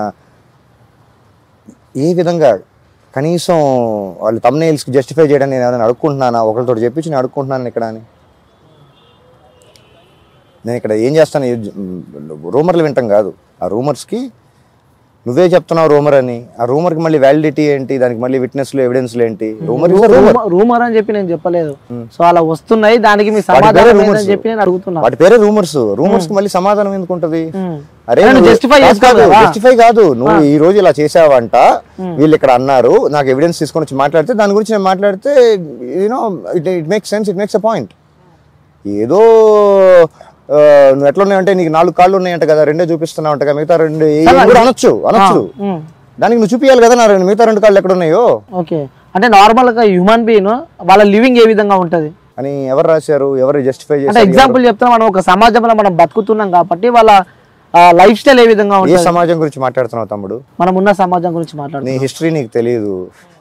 ఏ విధంగా కనీసం వాళ్ళు థంబ్నెయిల్స్కి జస్టిఫై చేయడానికి నేను ఎవరైనా అడుక్కుంటున్నానా? ఒకరితో చెప్పించి నేను అడుక్కుంటున్నాను ఇక్కడ అని. నేను ఇక్కడ ఏం చేస్తాను? రూమర్లు వింటాం కాదు, ఆ రూమర్స్కి నువ్వే చెప్తున్నావు రూమర్ అని. ఆ రూమర్కి మళ్ళీ వ్యాలిడిటీ ఏంటి? దానికి మళ్ళీ విట్నెస్లు, ఎవిడెన్స్లు ఏంటి? రూమర్ అని చెప్పి నేను చెప్పలేదు. సో అలా వస్తున్నాయి, దానికి మీ సమాధానం ఏంటని చెప్పి నేను అడుగుతున్నా. వాటి పేరే రూమర్స్. రూమర్స్ కి మళ్ళీ సమాధానం ఎందుకు ఉంటది? అరే జస్టిఫై కాదు, నువ్వు ఈ రోజు ఇలా చేసావంట, వీళ్ళు ఇక్కడ అన్నారు, నాకు ఎవిడెన్స్ తీసుకొని వచ్చి మాట్లాడితే దాని గురించి నేను మాట్లాడితే you know it makes sense, it makes a point. ఏదో నువ్వు ఎట్లా ఉన్నాయంటే నీకు 4 కాళ్ళు ఉన్నాయంట కదా, 2 చూపిస్తున్నావు అంట, మిగతా 2 అనొచ్చు. దానికి నువ్వు చూపించాలి కదా, నా మిగతా 2 కాళ్ళు ఎక్కడ ఉన్నాయో. ఓకే, అంటే నార్మల్ గా హ్యూమన్ బీయింగ్ వాళ్ళ లివింగ్ ఏ విధంగా ఉంటది అని ఎవరు రాశారు? ఎవరు జస్టిఫై చేశారు? ఎగ్జాంపుల్ చెప్తాం, మనం ఒక సమాజంలో మనం బతుకుతున్నాం కాబట్టి వాళ్ళ లైఫ్ స్టైల్ ఏ విధంగా ఉంటుంది? ఏ సమాజం గురించి మాట్లాడుతున్నావు తమ్ముడు? మనం ఉన్న సమాజం గురించి మాట్లాడుతున్నాం. నీ హిస్టరీ నీకు తెలియదు,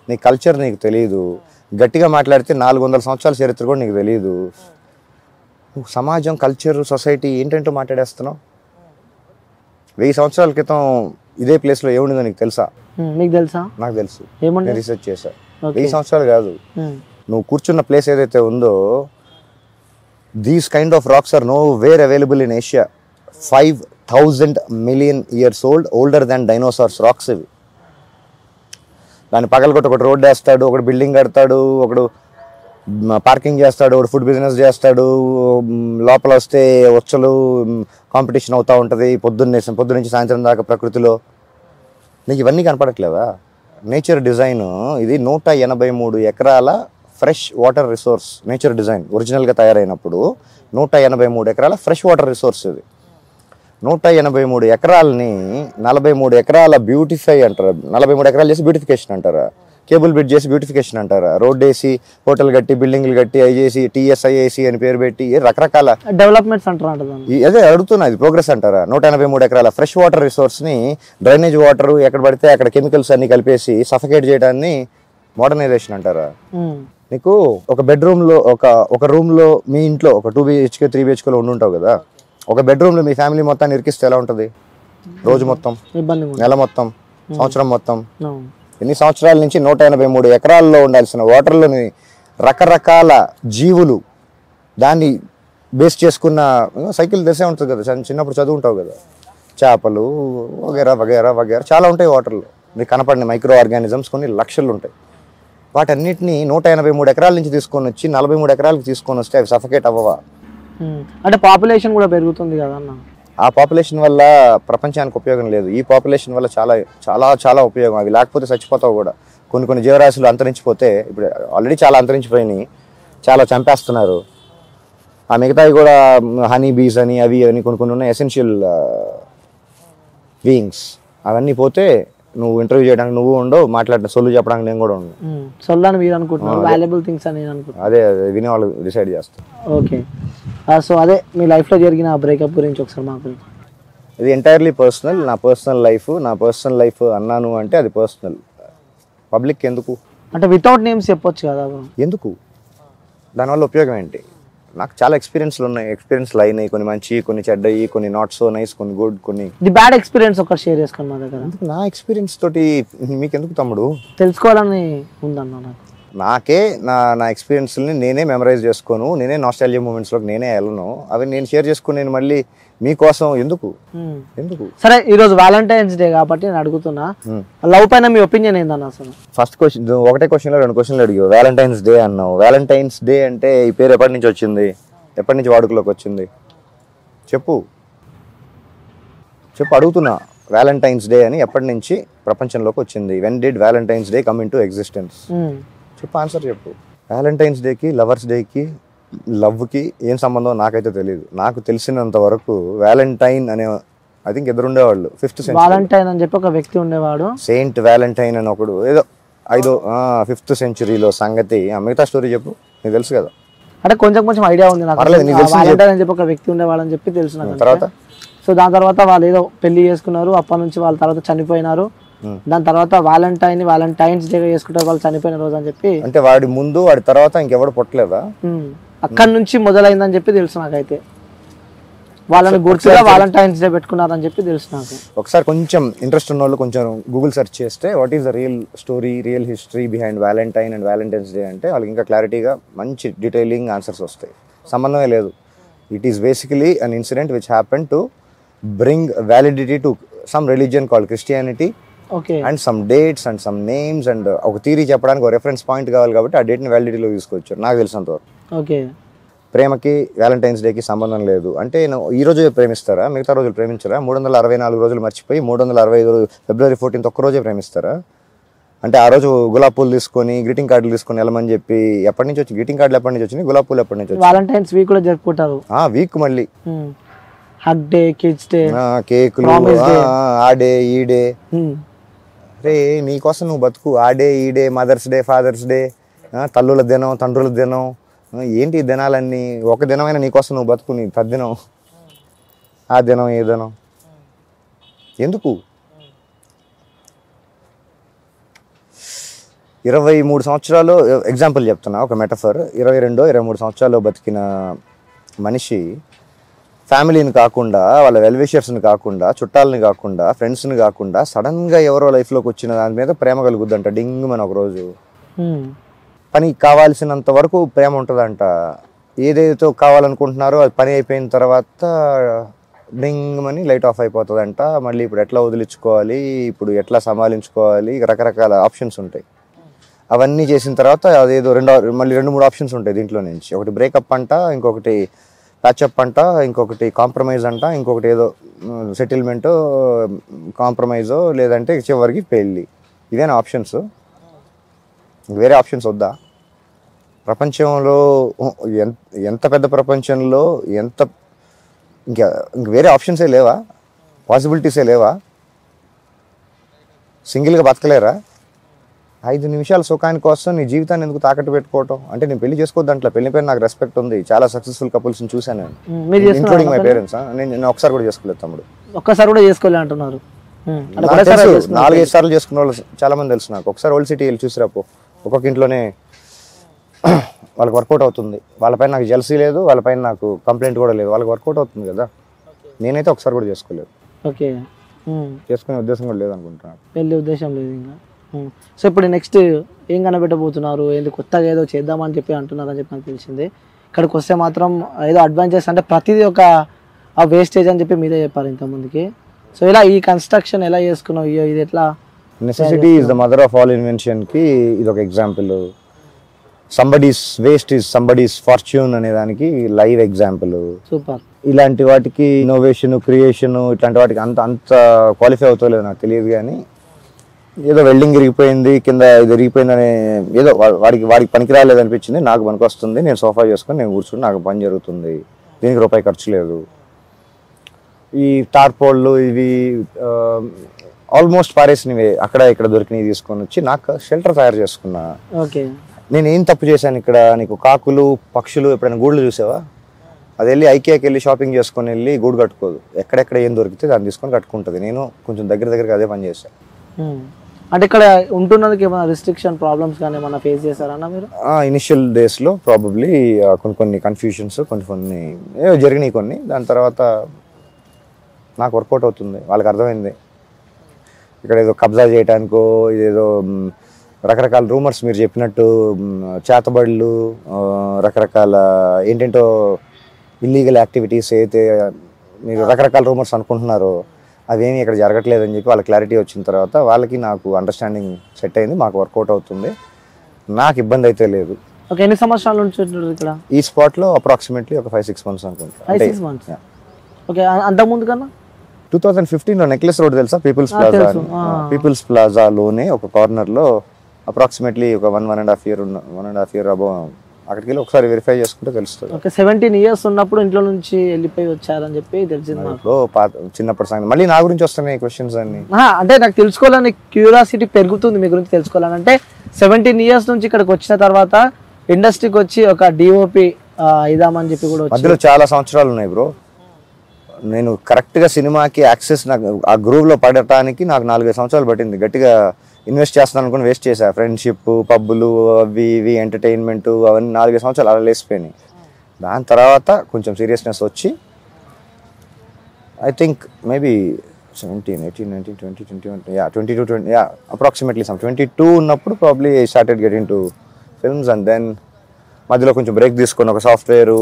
నీ కల్చర్ నీకు తెలియదు. గట్టిగా మాట్లాడితే 400 సంవత్సరాల చరిత్ర కూడా నీకు తెలియదు. సమాజం, కల్చర్, సొసైటీ ఏంటంటూ మాట్లాడేస్తున్నావు. 1000 సంవత్సరాల క్రితం ఇదే ప్లేస్ లో ఏముండిందో నీకు తెలుసా? నీకు తెలుసా? నాకు తెలుసు, నేను రీసెర్చ్ చేశా. 1000 సంవత్సరాలు కాదు, నువ్వు కూర్చున్న ప్లేస్ ఏదైతే ఉందో, these kind of rocks are nowhere available in Asia. 5,000 million years old, older than dinosaurs rocks ఇవి. దాన్ని పగలగొట్టి ఒకటి రోడ్ వేస్తాడు, ఒకటి బిల్డింగ్ కడతాడు, ఒకడు పార్కింగ్ చేస్తాడు, ఒకటి ఫుడ్ బిజినెస్ చేస్తాడు. లోపల వస్తే వచ్చలు కాంపిటీషన్ అవుతూ ఉంటుంది పొద్దున్న నుంచి సాయంత్రం దాకా ప్రకృతిలో. నీకు ఇవన్నీ కనపడట్లేదా? నేచర్ డిజైన్ ఇది 183 ఎకరాల fresh water resource. Nature design ఒరిజినల్గా తయారైనప్పుడు 183 ఎకరాల ఫ్రెష్ వాటర్ రిసోర్స్ ఇది. 183 ఎకరాలని 43 ఎకరాల బ్యూటిఫై అంటారు, 43 ఎకరాలు చేసి బ్యూటిఫికేషన్ అంటారా? కేబుల్ బ్రిడ్జ్ చేసి బ్యూటిఫికేషన్ అంటారా? రోడ్ వేసి, హోటల్ కట్టి, బిల్డింగ్లు కట్టి, ఐజేసి, TSIAC అని పేరు పెట్టి రకరకాల డెవలప్మెంట్స్ అంటారు. అదే అడుగుతున్నా, ఇది ప్రోగ్రెస్ అంటారా? 183 ఎకరాల ఫ్రెష్ వాటర్ రిసోర్స్ ని, డ్రైనేజ్ వాటర్ ఎక్కడ పడితే అక్కడ కెమికల్స్ అన్ని కలిపేసి సఫకేట్ చేయడాన్ని మోడర్నైజేషన్ అంటారా? నీకు ఒక బెడ్రూమ్ లో ఒక రూమ్ లో మీ ఇంట్లో ఒక 2 BHK 3 BHK లో ఉండుంటావు కదా, ఒక బెడ్రూమ్ లో మీ ఫ్యామిలీ మొత్తాన్ని ఇరికిస్తే ఎలా ఉంటుంది? రోజు మొత్తం, నెల మొత్తం, సంవత్సరం మొత్తం. ఎన్ని సంవత్సరాల నుంచి 183 ఎకరాల్లో ఉండాల్సిన వాటర్లోని రకరకాల జీవులు, దాన్ని బేస్ చేసుకున్న సైకిల్ తెలిసే ఉంటుంది కదా, చిన్నప్పుడు చదువుంటావు కదా, చేపలు వగేరా వగేరా వగేరా చాలా ఉంటాయి వాటర్లో. మీకు కనపడిన మైక్రో ఆర్గానిజమ్స్ కొన్ని లక్షలు ఉంటాయి. వాటన్నిటిని 183 ఎకరాల నుంచి తీసుకొని వచ్చి 43 ఎకరాలకు తీసుకొని వస్తే అవి సఫకేట్ అవ్వవా? అంటే పాపులేషన్ కూడా పెరుగుతుంది కదా అన్న. ఆ పాపులేషన్ వల్ల ప్రపంచానికి ఉపయోగం లేదు, ఈ పాపులేషన్ వల్ల చాలా చాలా చాలా ఉపయోగం. అవి లేకపోతే చచ్చిపోతావు కూడా. కొన్ని జీవరాశులు అంతరించిపోతే, ఇప్పుడు ఆల్రెడీ చాలా అంతరించిపోయినాయి, చాలా చంపేస్తున్నారు. ఆ మిగతావి కూడా హనీ బీస్ అని అవి అని కొన్ని ఉన్నాయి, ఎసెన్షియల్ బీయింగ్స్. అవన్నీ పోతే నువ్వు ఇంటర్వ్యూ చేయడానికి నువ్వు ఉండవు, మాట్లాడిన సొల్లు చెప్పడానికి నేను కూడా ఉండవు. సొల్లని మీరు అనుకుంటున్నారు, వాల్యుబుల్ థింగ్స్ అని నేను అనుకుంటున్నాను. అదే వినే వాళ్ళు డిసైడ్ చేస్తారు. ఓకే, సో అదే మీ లైఫ్లో జరిగిన బ్రేకప్ గురించి ఒకసారి మాకు. ఇది ఎంటైర్లీ పర్సనల్, నా పర్సనల్ లైఫ్ అన్నాను అంటే అది పర్సనల్. పబ్లిక్ ఎందుకు? అంటే వితౌట్ నేమ్స్ చెప్పొచ్చు కదా. ఎందుకు? దానివల్ల ఉపయోగం ఏంటి? నాకు చాలా ఎక్స్పీరియన్స్లు అయినాయి, కొన్ని మంచి, కొన్ని చెడ్డయి, కొన్ని నాట్ సో నైస్, కొన్ని గుడ్, కొన్ని ది బ్యాడ్ ఎక్స్పీరియన్స్ ఒకటి షేర్ చేసుకోండి మా దగ్గర. నా ఎక్స్పీరియన్స్ తోటి మీకు ఎందుకు తమ్ముడు? తెలుసుకోవాలని ఉందన్న నాకు. నాకే నా ఎక్స్పీరియన్స్ని నేనే మెమరైజ్ చేసుకోను, నేనే నాస్టాల్జియా మూమెంట్స్లోకి నేనే వెళ్ళను. అవి నేను షేర్ చేసుకుని నేను మళ్ళీ మీకోసం ఎందుకు? సరే, ఈరోజు వ్యాలంటైన్స్ డే కాబట్టి నేను అడుగుతున్నా, లవ్ పైన మీ ఒపీనియన్ ఏందన్న అసలు? ఫస్ట్ క్వశ్చన్, ఒకటే క్వశ్చన్లో 2 క్వశ్చన్లు అడిగావు. వ్యాలంటైన్స్ డే అన్నావు. వ్యాలంటైన్స్ డే అంటే ఈ పేరు ఎప్పటి నుంచి వచ్చింది? ఎప్పటి నుంచి వాడుకలోకి వచ్చింది? చెప్పు అడుగుతున్నా. వ్యాలంటైన్స్ డే అని ఎప్పటి నుంచి ప్రపంచంలోకి వచ్చింది? When did Valentine's day come in to existence? చెప్పు, ఆన్సర్ చెప్పు. వ్యాలంటైన్స్ డేకి, లవర్స్ డేకి, లవ్కి ఏం సంబంధం నాకైతే తెలియదు. నాకు తెలిసినంత వరకు వ్యాలంటైన్ అనే, ఐ థింక్ ఎదురు ఉండేవాళ్ళు 5th సెంచరీ, వ్యాలంటైన్ అని చెప్పి ఒక వ్యక్తి ఉండేవాడు, సెయింట్ వ్యాలంటైన్ అని ఒకడు, ఏదో 5th సెంచరీలో సంగతి. మిగతా స్టోరీ చెప్పు, నీకు తెలుసు కదా. అంటే కొంచెం ఐడియా ఉంది నాకు. వ్యాలంటైన్ అని చెప్పి ఒక వ్యక్తి ఉండేవాడు అని చెప్పి తెలుసు నాకు. తర్వాత సో దాని తర్వాత వాళ్ళు ఏదో పెళ్లి చేసుకున్నారు, అప్పటి నుంచి వాళ్ళ తర్వాత చనిపోయినారు. దాని తర్వాత వ్యాలంటైన్స్ డే చేసుకుంటారు వాళ్ళు చనిపోయిన రోజు అని చెప్పి. అంటే వాడి ముందు వాడి తర్వాత ఇంకెవడు పుట్టలేదా? అక్కడి నుంచి మొదలైందని చెప్పి తెలుసు నాకైతే. వాళ్ళని గుర్తుగా వ్యాలంటైన్స్ డే పెట్టుకున్నారని చెప్పి తెలుసు నాకు. ఒకసారి కొంచెం ఇంట్రెస్ట్ ఉన్న వాళ్ళు కొంచెం గూగుల్ సెర్చ్ చేస్తే what is the real story, real history behind Valentine and Valentine's day అంటే వాళ్ళకి ఇంకా క్లారిటీగా మంచి డీటెయిలింగ్ ఆన్సర్స్ వస్తాయి. సంబంధమే లేదు. It is basically an incident which happen to bring validity to some religion called Christianity. And some dates and some names and ఒక theory చెప్పడానికి ఒక రెఫరెన్స్ పాయింట్ కావాలి కాబట్టి ఆ డేట్ని వ్యాలిడిటీలో తీసుకొచ్చారు నాకు తెలిసినంతవరకు. ఓకే, ప్రేమకి వ్యాలంటైన్స్ డేకి సంబంధం లేదు అంటే ఈ రోజు ప్రేమిస్తారా? మిగతా రోజులు ప్రేమించరా? 364 రోజులు మర్చిపోయి 365 రోజు February 14th ఒక్కరోజే ప్రేమిస్తారా? అంటే ఆ రోజు గులాబ్ పూలు తీసుకొని గ్రీటింగ్ కార్డులు తీసుకొని వెళ్ళమని చెప్పి ఎప్పటి నుంచి వచ్చి గ్రీటింగ్ కార్డులు ఎప్పటి నుంచి వచ్చినాయి? గులాబ్ పూలు ఎప్పటి నుంచి వచ్చి? వ్యాలంటైన్స్ వీక్ కూడా జరుపుకుంటారు. వీక్ మళ్ళీ హగ్ డే, కిడ్స్ డే, కేకులు, ఆ డే ఈ డే. రే నీకోసం నువ్వు బతుకు. ఆ డే ఈ day, mother's day, father's day, తల్లుల దినం, తండ్రుల దినం, ఏంటి దినాలన్నీ? ఒక దినమైనా నీకోసం నువ్వు బతుకు. నీ తద్దినం, ఆ దినం, ఏ దినం ఎందుకు? 23 సంవత్సరాలు ఎగ్జాంపుల్ చెప్తున్నా, ఒక మెటఫర్. 22-23 సంవత్సరాలు బతికిన మనిషి ఫ్యామిలీని కాకుండా, వాళ్ళ వెల్విషర్స్ని కాకుండా, చుట్టాలని కాకుండా, ఫ్రెండ్స్ని కాకుండా సడన్గా ఎవరో లైఫ్లోకి వచ్చిన దాని మీద ప్రేమ కలుగుద్దంట. డింగ్ మన ఒకరోజు పని కావాల్సినంత వరకు ప్రేమ ఉంటుందంట. ఏదైతే కావాలనుకుంటున్నారో అది పని అయిపోయిన తర్వాత డింగ్ మని లైట్ ఆఫ్ అయిపోతుందంట. మళ్ళీ ఇప్పుడు ఎట్లా వదిలించుకోవాలి, ఇప్పుడు ఎట్లా సంభాలించుకోవాలి, రకరకాల ఆప్షన్స్ ఉంటాయి. అవన్నీ చేసిన తర్వాత అదేదో మళ్ళీ 2-3 ఆప్షన్స్ ఉంటాయి దీంట్లో నుంచి. ఒకటి బ్రేకప్ అంట, ఇంకొకటి ప్యాచప్ అంట, ఇంకొకటి కాంప్రమైజ్ అంట, ఇంకొకటి ఏదో సెటిల్మెంటో కాంప్రమైజో, లేదంటే చివరికి పెళ్ళి. ఇదేనా ఆప్షన్స్? వేరే ఆప్షన్స్ వద్దా? ప్రపంచంలో ఎంత పెద్ద ప్రపంచంలో ఇంక వేరే ఆప్షన్సే లేవా? పాసిబిలిటీసే లేవా? సింగిల్గా బతకలేరా? 5 నిమిషాల సుఖాని కోసం నీ జీవితాన్ని ఎందుకు తాకట్టు పెట్టుకోవటం? అంటే నేను పెళ్లి చేసుకోవద్దు అంటలా. పెళ్లి పైన నాకు రెస్పెక్ట్ ఉంది. చాలా సక్సెస్ఫుల్ కపుల్స్ని చూశాను నేను, ఇంక్లూడింగ్ మై పేరెంట్స్. నేను ఒకసారి కూడా చేసుకోలేదు తమ్ముడు. ఒక్కసారి కూడా చేసుకోలే అంటున్నారు. 4-5 సార్లు చేసుకున్న వాళ్ళు చాలా మంది తెలుసు నాకు. ఒకసారి ఓల్డ్ సిటీ వెళ్ళి చూసిరాపో. ఒక్కొక్క ఇంట్లోనే వాళ్ళకి వర్కౌట్ అవుతుంది. వాళ్ళపైన నాకు జెలసీ లేదు, వాళ్ళపైన నాకు కంప్లైంట్ కూడా లేదు. వాళ్ళకి వర్కౌట్ అవుతుంది కదా. నేనైతే ఒకసారి కూడా చేసుకోలేదు. ఓకే, చేసుకునే ఉద్దేశం కూడా లేదు అనుకుంటున్నాను. పెళ్లి ఉద్దేశం లేదు ఇంకా. సో ఇప్పుడు నెక్స్ట్ ఏం కనబెట్టబోతున్నారు? ఏది కొత్తగా ఏదో చేద్దామని చెప్పి అంటున్నారు అని చెప్పి నాకు తెలిసింది. ఇక్కడికి వస్తే మాత్రం ఏదో అడ్వాంటేజ్ అంటే ప్రతిదీ ఒక వేస్టేజ్ అని చెప్పి మీరే చెప్పారు ఇంతకుముందుకి. సో ఇలా ఈ కన్స్ట్రక్షన్ ఎలా చేసుకున్నావు, ఇది ఎట్లా necessity is the mother of all ఇన్వెన్షన్కి ఇది ఒక example. Somebody's waste is somebody's fortune అనే దానికి లైవ్ ఎగ్జాంపుల్. సూపర్. ఇలాంటి వాటికి ఇన్నోవేషన్, క్రియేషన్ ఇట్లాంటి వాటికి అంత క్వాలిఫై అవుతలేదు నాకు తెలియదు. కానీ ఏదో వెల్డింగ్ ఇరిగిపోయింది, కింద ఇది ఇరిగిపోయింది అనే ఏదో వాడికి పనికి రాలేదు అనిపించింది. నాకు పనికి వస్తుంది, నేను సోఫా చేసుకొని నేను కూర్చుని నాకు పని జరుగుతుంది, దీనికి రూపాయి ఖర్చు లేదు. ఈ టార్పోళ్ళు ఇవి ఆల్మోస్ట్ పారేసినవి అక్కడ ఇక్కడ దొరికినవి తీసుకొని వచ్చి నాకు షెల్టర్ తయారు చేసుకున్నా. ఓకే. నేను ఏం తప్పు చేశాను ఇక్కడ? నీకు కాకులు పక్షులు ఎప్పుడైనా గూళ్ళు చూసావా? అది వెళ్ళి ఐకియాకి వెళ్ళి షాపింగ్ చేసుకొని వెళ్ళి గూడు కట్టుకోదు, ఎక్కడెక్కడ ఏం దొరికితే దాన్ని తీసుకొని కట్టుకుంటుంది. నేను కొంచెం దగ్గరగా అదే పని చేశాను. అంటే ఇక్కడ ఉంటున్నందుకు ఏమైనా రిస్ట్రిక్షన్ ప్రాబ్లమ్స్ కానీ ఏమైనా ఫేస్ చేశారన్నా మీరు? ఇనిషియల్ డేస్లో ప్రాబబ్లీ కొన్ని కన్ఫ్యూషన్స్ కొన్ని జరిగినాయి కొన్ని. దాని తర్వాత నాకు వర్కౌట్ అవుతుంది, వాళ్ళకి అర్థమైంది ఇక్కడ ఏదో కబ్జా చేయడానికో ఇదేదో రకరకాల రూమర్స్ మీరు చెప్పినట్టు చేతబడులు రకరకాల ఏంటంటో ఇల్లీగల్ యాక్టివిటీస్ అయితే మీరు రకరకాల రూమర్స్ అనుకుంటున్నారో అవేమీ ఇక్కడ జరగట్లేదని చెప్పి వాళ్ళ క్లారిటీ వచ్చిన తర్వాత వాళ్ళకి నాకు అండర్స్టాండింగ్ సెట్ అయింది. మాకు వర్కౌట్ అవుతుంది, నాకు ఇబ్బంది అయితే లేదు. ఓకే. ఎన్ని సంవత్సరాల నుంచి ఇక్కడ ఈ స్పాట్లో అప్రాక్సిమేట్లీ ఒక 5-6 months అనుకుంటా. 5-6 months. ఓకే. అంతకుముందు కన్నా 2015లో నెక్లెస్ రోడ్ తెలుసా? పీపుల్స్ ప్లాజాలోనే ఒక కార్నర్లో అప్రాక్సిమేట్లీ ఒక 1.5 year అబౌవ్ అక్కడికి వెళ్ళి ఒకసారి వెరిఫై చేసుకుంటే తెలుస్తుంది. ఓకే. 17 years ఉన్నప్పుడు ఇంట్లో నుంచి వెళ్ళిపోయి వచ్చారని చెప్పి తెలిసింది నాకు. చిన్నప్పటి సంగతి మళ్ళీ నా గురించి వస్తున్నాయి క్వశ్చన్స్ అన్ని. అంటే నాకు తెలుసుకోవాలని క్యూరియాసిటీ పెరుగుతుంది మీ గురించి తెలుసుకోవాలని. అంటే 17 years నుంచి ఇక్కడికి వచ్చిన తర్వాత ఇండస్ట్రీకి వచ్చి ఒక డిఓపి ఇదామని చెప్పి కూడా మధ్యలో చాలా సంవత్సరాలు ఉన్నాయి బ్రో. నేను కరెక్ట్గా సినిమాకి యాక్సెస్ నాకు ఆ గ్రూవ్లో పడటానికి నాకు 4-5 సంవత్సరాలు పట్టింది. గట్టిగా ఇన్వెస్ట్ చేస్తాను అనుకుని వేస్ట్ చేశా. ఫ్రెండ్షిప్, పబ్బులు, అవి ఇవి ఎంటర్టైన్మెంట్ అవన్నీ 4-5 సంవత్సరాలు అలా లేసిపోయినాయి. దాని తర్వాత కొంచెం సీరియస్నెస్ వచ్చి ఐ థింక్ మేబీ 17, 18, 19, 20, 21 22 అప్రాక్సిమేట్లీ 22 ఉన్నప్పుడు probably I started getting to films. And then మధ్యలో కొంచెం బ్రేక్ తీసుకొని ఒక సాఫ్ట్వేరు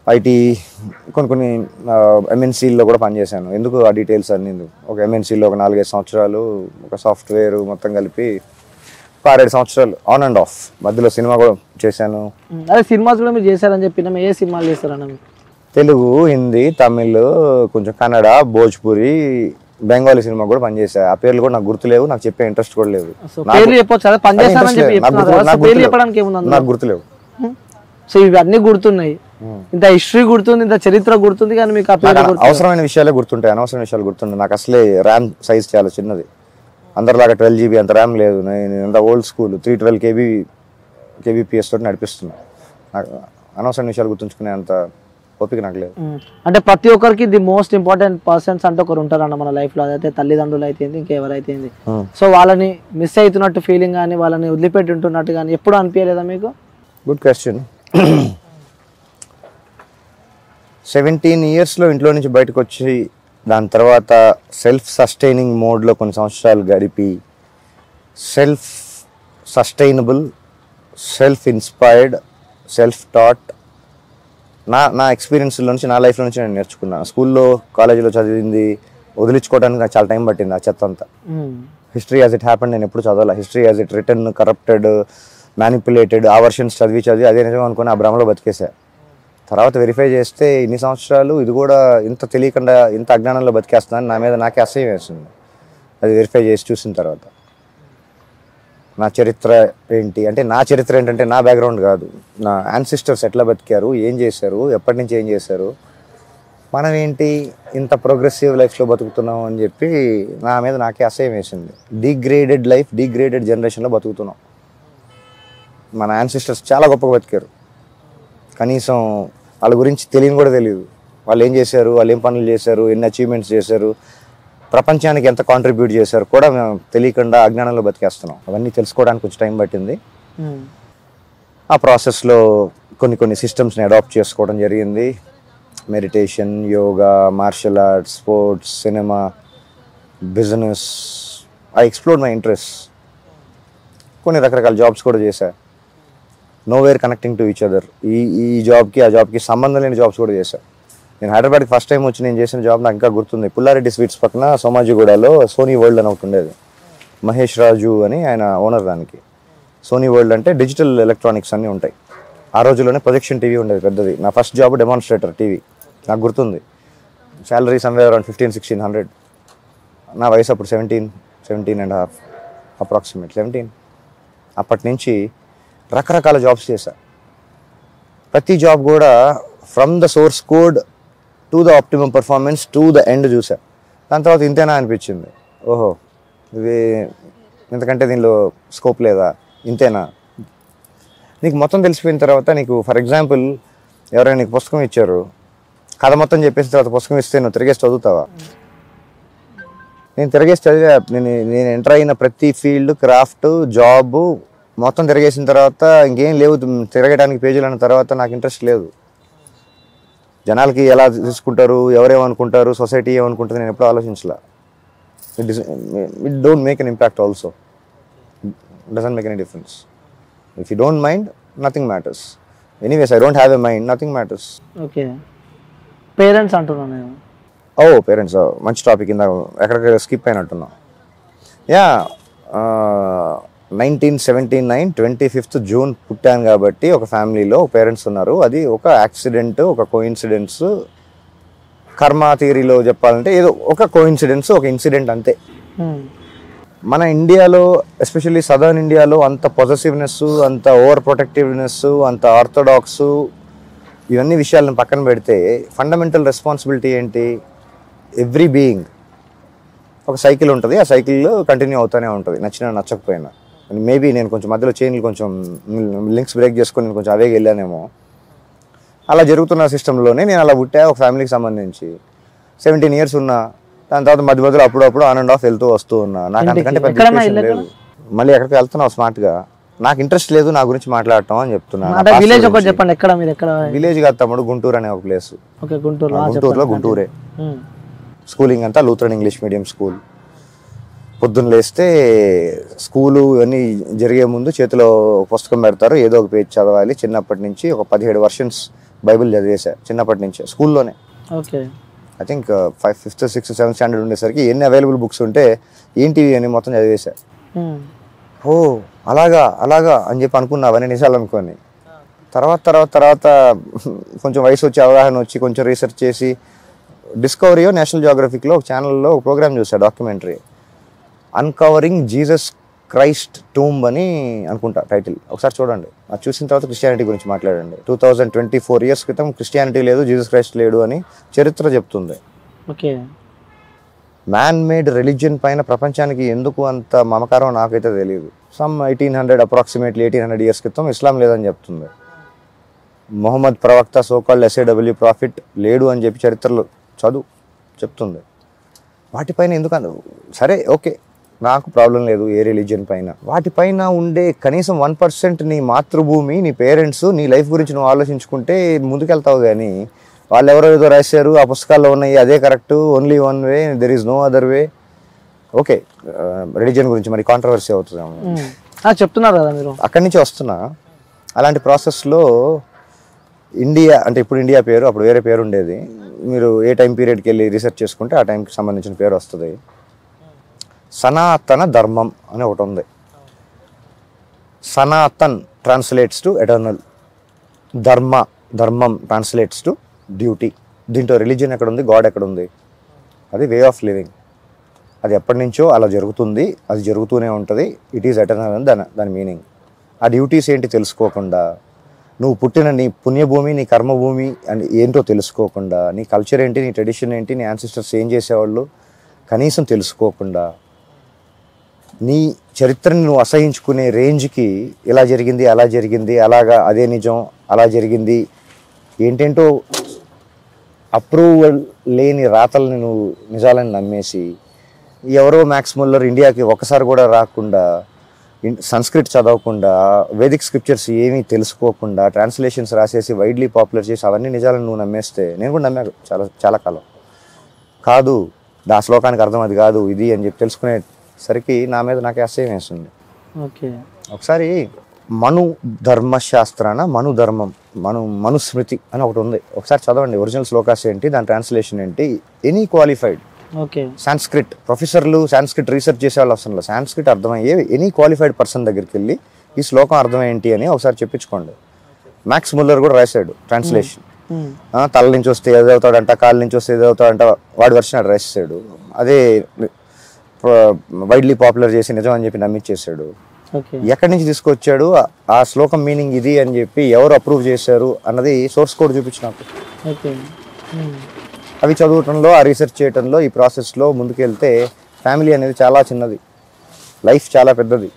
ఐటీ కొన్ని ఎంఎన్సీల్లో కూడా పనిచేశాను. ఎందుకు ఆ డీటెయిల్స్ అన్ని? ఒక ఎంఎన్సీలో ఒక 4-5 సంవత్సరాలు, ఒక సాఫ్ట్వేర్ మొత్తం కలిపి 6-7 సంవత్సరాలు ఆన్ అండ్ ఆఫ్. మధ్యలో సినిమా కూడా చేశాను. అదే సినిమాస్ కూడా మీరు చేశారని చెప్పిన ఏ సినిమాలు చేస్తారన్న? తెలుగు, హిందీ, తమిళ్, కొంచెం కన్నడ, భోజ్పురి, బెంగాలీ సినిమా కూడా పనిచేసా. ఆ పేర్లు కూడా నాకు గుర్తులేవు, నాకు చెప్పే ఇంట్రెస్ట్ కూడా లేదు. నాకు గుర్తులేవు. సో ఇవన్నీ గుర్తున్నాయి, ఇంత హిస్టరీ గుర్తుంది, ఇంత చరిత్ర గుర్తుంది, కానీ మీకు అవసరమైన విషయాలే గుర్తుంటాయి, అనవసరమైన విషయాలు గుర్తుంటాయి. నాకు అసలే ర్యామ్ సైజ్ చాలా చిన్నది, అందరిలాగా 12 GB అంత ర్యామ్ లేదు. నేను అంత ఓల్డ్ స్కూల్ 312 kbps తోటి నడిపిస్తున్నా. నాకు అనవసరమైన విషయాలు గుర్తుంచుకునే అంత ఓపిక నాకు లేదు. అంటే ప్రతి ఒక్కరికి ది మోస్ట్ ఇంపార్టెంట్ పర్సన్స్ అంటే ఒకరు ఉంటారన్న మన లైఫ్ లో. అదైతే తల్లిదండ్రులు అయితే ఇంకెవరైతే. సో వాళ్ళని మిస్ అవుతున్నట్టు ఫీలింగ్ కానీ వాళ్ళని వదిలిపెట్టి ఉంటున్నట్టు కానీ ఎప్పుడు అనిపించలేదా మీకు? Good question. 17 yearsలో ఇంట్లో నుంచి బయటకు వచ్చి దాని తర్వాత సెల్ఫ్ సస్టైనింగ్ మోడ్లో కొన్ని సంవత్సరాలు గడిపి self sustainable, self inspired, self taught నా ఎక్స్పీరియన్స్లో నుంచి, నా లైఫ్లో నుంచి నేను నేర్చుకున్నాను. స్కూల్లో, కాలేజీలో చదివింది వదిలించుకోవడానికి నాకు చాలా టైం పట్టింది. ఆ చెత్త అంతా హిస్టరీ యాజ్ ఇట్ హ్యాపెండ్ నేను ఎప్పుడు చదవాలి. History as it return, corrupted, manipulated, ఆ వర్షన్స్ చదివి అదే నిజం అనుకుని ఆ భ్రమలో బతికేసా. తర్వాత వెరిఫై చేస్తే ఇన్ని సంవత్సరాలు ఇది కూడా ఇంత తెలియకుండా ఇంత అజ్ఞానంలో బతికేస్తున్నాను, నా మీద నాకే అసహ్యం వేస్తుంది. అది వెరిఫై చేసి చూసిన తర్వాత నా చరిత్ర ఏంటి అంటే, నా చరిత్ర ఏంటంటే నా బ్యాక్గ్రౌండ్ కాదు, నా యాన్సిస్టర్స్ ఎట్లా బతికారు, ఏం చేశారు, ఎప్పటి నుంచి ఏం చేశారు, మనం ఏంటి ఇంత ప్రోగ్రెసివ్ లైఫ్లో బతుకుతున్నాం అని చెప్పి నా మీద నాకే అసహ్యం వేసింది. డిగ్రేడెడ్ లైఫ్, డిగ్రేడెడ్ జనరేషన్లో బతుకుతున్నాం. మన యాన్సిస్టర్స్ చాలా గొప్పగా బతికారు, కనీసం వాళ్ళ గురించి తెలియని కూడా తెలియదు. వాళ్ళు ఏం చేశారు, వాళ్ళు ఏం పనులు చేశారు, ఎన్ని అచీవ్మెంట్స్ చేశారు, ప్రపంచానికి ఎంత కాంట్రిబ్యూట్ చేశారు కూడా మేము తెలియకుండా అజ్ఞానంలో బతికేస్తున్నాం. అవన్నీ తెలుసుకోవడానికి కొంచెం టైం పట్టింది. ఆ ప్రాసెస్లో కొన్ని సిస్టమ్స్ని అడాప్ట్ చేసుకోవడం జరిగింది. Meditation, yoga, martial arts, sports, cinema, business. I explored my interest. కొన్ని రకరకాల జాబ్స్ కూడా చేశా, nowhere connecting to each other. ఈ జాబ్కి ఆ జాబ్కి సంబంధం లేని జాబ్స్ కూడా చేశా. నేను హైదరాబాద్కి ఫస్ట్ టైం వచ్చి నేను చేసిన జాబ్ నాకు ఇంకా గుర్తుంది. పుల్లారెడ్డి స్వీట్స్ పక్కన సోమాజిగూడలో సోనీ వరల్డ్ అని ఒకటి ఉండేది. మహేష్ రాజు అని ఆయన ఓనర్ దానికి. సోనీ వరల్డ్ అంటే డిజిటల్ ఎలక్ట్రానిక్స్ అన్నీ ఉంటాయి. ఆ రోజుల్లోనే ప్రొజెక్షన్ టీవీ ఉండేది పెద్దది. నా ఫస్ట్ జాబ్ డెమాన్స్ట్రేటర్ టీవీ, నాకు గుర్తుంది. Salary somewhere around 1500-1600. నా వయసు అప్పుడు 17.5 అప్రాక్సిమేట్ 17. అప్పటి నుంచి రకరకాల జాబ్స్ చేశా. ప్రతి జాబ్ కూడా from the source code to the optimum performance to the end చూసా. దాని తర్వాత ఇంతేనా అనిపించింది. ఓహో, ఇది ఎందుకంటే దీనిలో స్కోప్ లేదా, ఇంతేనా. నీకు మొత్తం తెలిసిపోయిన తర్వాత నీకు ఫర్ ఎగ్జాంపుల్ ఎవరైనా నీకు పుస్తకం ఇచ్చారు, కథ మొత్తం చెప్పేసిన తర్వాత పుస్తకం ఇస్తే నువ్వు తిరిగేసి చదువుతావా? నేను తిరిగేసి చదివా. నేను ఎంటర్ అయిన ప్రతి ఫీల్డ్, క్రాఫ్ట్, జాబ్ మొత్తం తిరిగేసిన తర్వాత ఇంకేం లేవు తిరగడానికి పేజీలు అన్న తర్వాత నాకు ఇంట్రెస్ట్ లేదు. జనాలకి ఎలా తీసుకుంటారు, ఎవరేమనుకుంటారు, సొసైటీ ఏమనుకుంటుంది నేను ఎప్పుడూ ఆలోచించలే. It don't make an impact also, doesn't make any difference. If you don't mind, nothing matters. Anyways I don't have a mind, nothing matters. Okay, parents అంటున్నాను నేను. ఓ పేరెంట్స్, మంచి టాపిక్. ఇందాక ఎక్కడికి స్కిప్ అయినట్టున్నాం. యా, 1979 25th జూన్ పుట్టాను కాబట్టి ఒక ఫ్యామిలీలో పేరెంట్స్ ఉన్నారు. అది ఒక యాక్సిడెంట్, ఒక కోఇన్సిడెన్స్. కర్మ థియరీలో చెప్పాలంటే ఏదో ఒక కోఇన్సిడెన్స్, ఒక ఇన్సిడెంట్ అంతే. మన ఇండియాలో ఎస్పెషల్లీ సదర్న్ ఇండియాలో అంత పొజెసివ్నెస్, అంత ఓవర్ ప్రొటెక్టివ్నెస్, అంత ఆర్థోడాక్స్, ఇవన్నీ విషయాలను పక్కన పెడితే ఫండమెంటల్ రెస్పాన్సిబిలిటీ ఏంటి? ఎవ్రీ బీయింగ్ ఒక సైకిల్ ఉంటుంది, ఆ సైకిల్ కంటిన్యూ అవుతూనే ఉంటుంది, నచ్చినా నచ్చకపోయినా. మేబీ నేను కొంచెం మధ్యలో చైన్లు కొంచెం లింక్స్ బ్రేక్ చేసుకొని నేను కొంచెం అవేగి వెళ్ళానేమో. అలా జరుగుతున్న సిస్టంలోనే నేను అలా పుట్టా. ఒక ఫ్యామిలీకి సంబంధించి 17 years ఉన్నా. దాని తర్వాత మధ్యలో అప్పుడప్పుడు ఆన్ అండ్ ఆఫ్ వెళ్తూ వస్తూ ఉన్నా. నాకు అంతకంటే పెద్ద ఇంట్రెస్ట్ లేదు. మళ్ళీ ఎక్కడికి వెళ్తున్నావు స్మార్ట్గా, నాకు ఇంట్రెస్ట్ లేదు నా గురించి మాట్లాడటం అని చెప్తున్నాను. విలేజ్ కాదు తమ్ముడు, గుంటూరు అనే ఒక ప్లేస్. గుంటూరే. స్కూలింగ్ అంతా లూథరన్ ఇంగ్లీష్ మీడియం స్కూల్. పొద్దున్న లేస్తే స్కూలు ఇవన్నీ జరిగే ముందు చేతిలో పుస్తకం పెడతారు, ఏదో ఒక పేజ్ చదవాలి. చిన్నప్పటి నుంచి ఒక 17 versions బైబిల్ చదివేశా చిన్నప్పటి నుంచి స్కూల్లోనే. I think 5th 6th 7th standard ఉండేసరికి ఎన్ని అవైలబుల్ బుక్స్ ఉంటే ఏంటివి అని మొత్తం చదివేశా. ఓ అలాగా అలాగా అని చెప్పి అనుకున్నా, అవన్నీ నిజాలు అనుకోని. తర్వాత కొంచెం వయసు వచ్చి అవగాహన వచ్చి కొంచెం రీసెర్చ్ చేసి డిస్కవరీయో నేషనల్ జియోగ్రఫిక్లో ఒక ఛానల్లో ఒక ప్రోగ్రామ్ చూసా, documentary. Uncovering Jesus Christ tomb అని అనుకుంటా టైటిల్, ఒకసారి చూడండి. అది చూసిన తర్వాత క్రిస్టియానిటీ గురించి మాట్లాడండి. 2024 years క్రితం క్రిస్టియానిటీ లేదు, జీసస్ క్రైస్ట్ లేడు అని చరిత్ర చెప్తుంది. ఓకే, మ్యాన్ మేడ్ రిలీజియన్ పైన ప్రపంచానికి ఎందుకు అంత మమకారం నాకైతే తెలియదు. సమ్ 1800 1800 years క్రితం ఇస్లాం లేదని చెప్తుంది. మొహమ్మద్ ప్రవక్త, సోకాల్డ్ SAW ప్రాఫిట్ లేడు అని చెప్పి చరిత్రలో చెప్తుంది. వాటిపైన ఎందుకన్నా సరే ఓకే, నాకు ప్రాబ్లం లేదు ఏ రిలీజియన్ పైన. వాటిపైన ఉండే కనీసం 1% నీ మాతృభూమి, నీ పేరెంట్స్, నీ లైఫ్ గురించి నువ్వు ఆలోచించుకుంటే ముందుకెళ్తావు. కానీ వాళ్ళు ఎవరో ఏదో రాశారు, ఆ పుస్తకాల్లో ఉన్నాయి, అదే correct, only one way, there is no other way. Okay, religion గురించి మరి కాంట్రవర్సీ అవుతుంది చెప్తున్నారు కదా మీరు. అక్కడి నుంచి వస్తున్నా. అలాంటి ప్రాసెస్లో ఇండియా అంటే ఇప్పుడు ఇండియా పేరు, అప్పుడు వేరే పేరు ఉండేది. మీరు ఏ టైం పీరియడ్కి వెళ్ళి రీసెర్చ్ చేసుకుంటే ఆ టైంకి సంబంధించిన పేరు వస్తుంది. సనాతన ధర్మం అని ఒకటి ఉంది. సనాతన్ ట్రాన్స్లేట్స్ టు ఎటర్నల్, ధర్మం ట్రాన్స్లేట్స్ టు డ్యూటీ. దీంట్లో రిలీజియన్ ఎక్కడ ఉంది, గాడ్ ఎక్కడ ఉంది? అది వే ఆఫ్ లివింగ్. అది ఎప్పటి నుంచో అలా జరుగుతుంది, అది జరుగుతూనే ఉంటుంది. ఇట్ ఈజ్ ఎటర్నల్ అని దాని మీనింగ్. ఆ డ్యూటీస్ ఏంటి తెలుసుకోకుండా, నువ్వు పుట్టిన నీ పుణ్యభూమి, నీ కర్మభూమి అని ఏంటో తెలుసుకోకుండా, నీ కల్చర్ ఏంటి, నీ ట్రెడిషన్ ఏంటి, నీ యాన్సిస్టర్స్ ఏం చేసేవాళ్ళు కనీసం తెలుసుకోకుండా, నీ చరిత్రని నువ్వు అసహించుకునే రేంజ్కి ఇలా జరిగింది, అలా జరిగింది, అలాగా అదే నిజం, అలా జరిగింది, ఏంటేంటో అప్రూవల్ లేని రాతల్ని నువ్వు నిజాలని నమ్మేసి, ఎవరో మ్యాక్స్ ముల్లర్ ఇండియాకి ఒకసారి కూడా రాకుండా, సంస్కృత్ చదవకుండా, వేదిక్ స్క్రిప్చర్స్ ఏమీ తెలుసుకోకుండా ట్రాన్స్లేషన్స్ రాసేసి వైడ్లీ పాపులర్ చేసి అవన్నీ నిజాలను నువ్వు నమ్మేస్తే, నేను కూడా నమ్మాను చాలా కాలం. కాదు, ఆ శ్లోకానికి అర్థం అది కాదు ఇది అని చెప్పి తెలుసుకునేసరికి నా మీద నాకే అసహ్యం వేస్తుంది. ఓకే, ఒకసారి మను ధర్మశాస్త్రాన మనుస్మృతి అని ఒకటి ఉంది, ఒకసారి చదవండి. ఒరిజినల్ శ్లోకాస్ ఏంటి, దాని ట్రాన్స్లేషన్ ఏంటి. Any qualified okay. సాంస్క్రిట్ ప్రొఫెసర్లు సాంస్క్రిట్ రీసెర్చ్ చేసే వాళ్ళు అవసరం లేదు, సాంస్క్రిట్ అర్థమయ్యే ఎనీ క్వాలిఫైడ్ పర్సన్ దగ్గరికి వెళ్ళి ఈ శ్లోకం అర్థం ఏంటి అని ఒకసారి చెప్పించుకోండి. మ్యాక్స్ ముల్లర్ కూడా రాశాడు ట్రాన్స్లేషన్. తల నుంచి వస్తే ఏది అవుతాడంట, కాళ్ళ నుంచి వస్తే ఏది అవుతాడంట, వాడి వర్షన్ అక్కడ రాసేసాడు. అదే వైడ్లీ పాపులర్ చేసి నిజం అని చెప్పి నమ్మించేశాడు. ఎక్కడి నుంచి తీసుకొచ్చాడు, ఆ శ్లోకం మీనింగ్ ఇది అని చెప్పి ఎవరు అప్రూవ్ చేశారు అన్నది సోర్స్ కోడ్ చూపించినప్పుడు అవి చదవటంలో, ఆ రీసెర్చ్ చేయటంలో, ఈ ప్రాసెస్లో ముందుకెళ్తే ఫ్యామిలీ అనేది చాలా చిన్నది, లైఫ్ చాలా పెద్దది,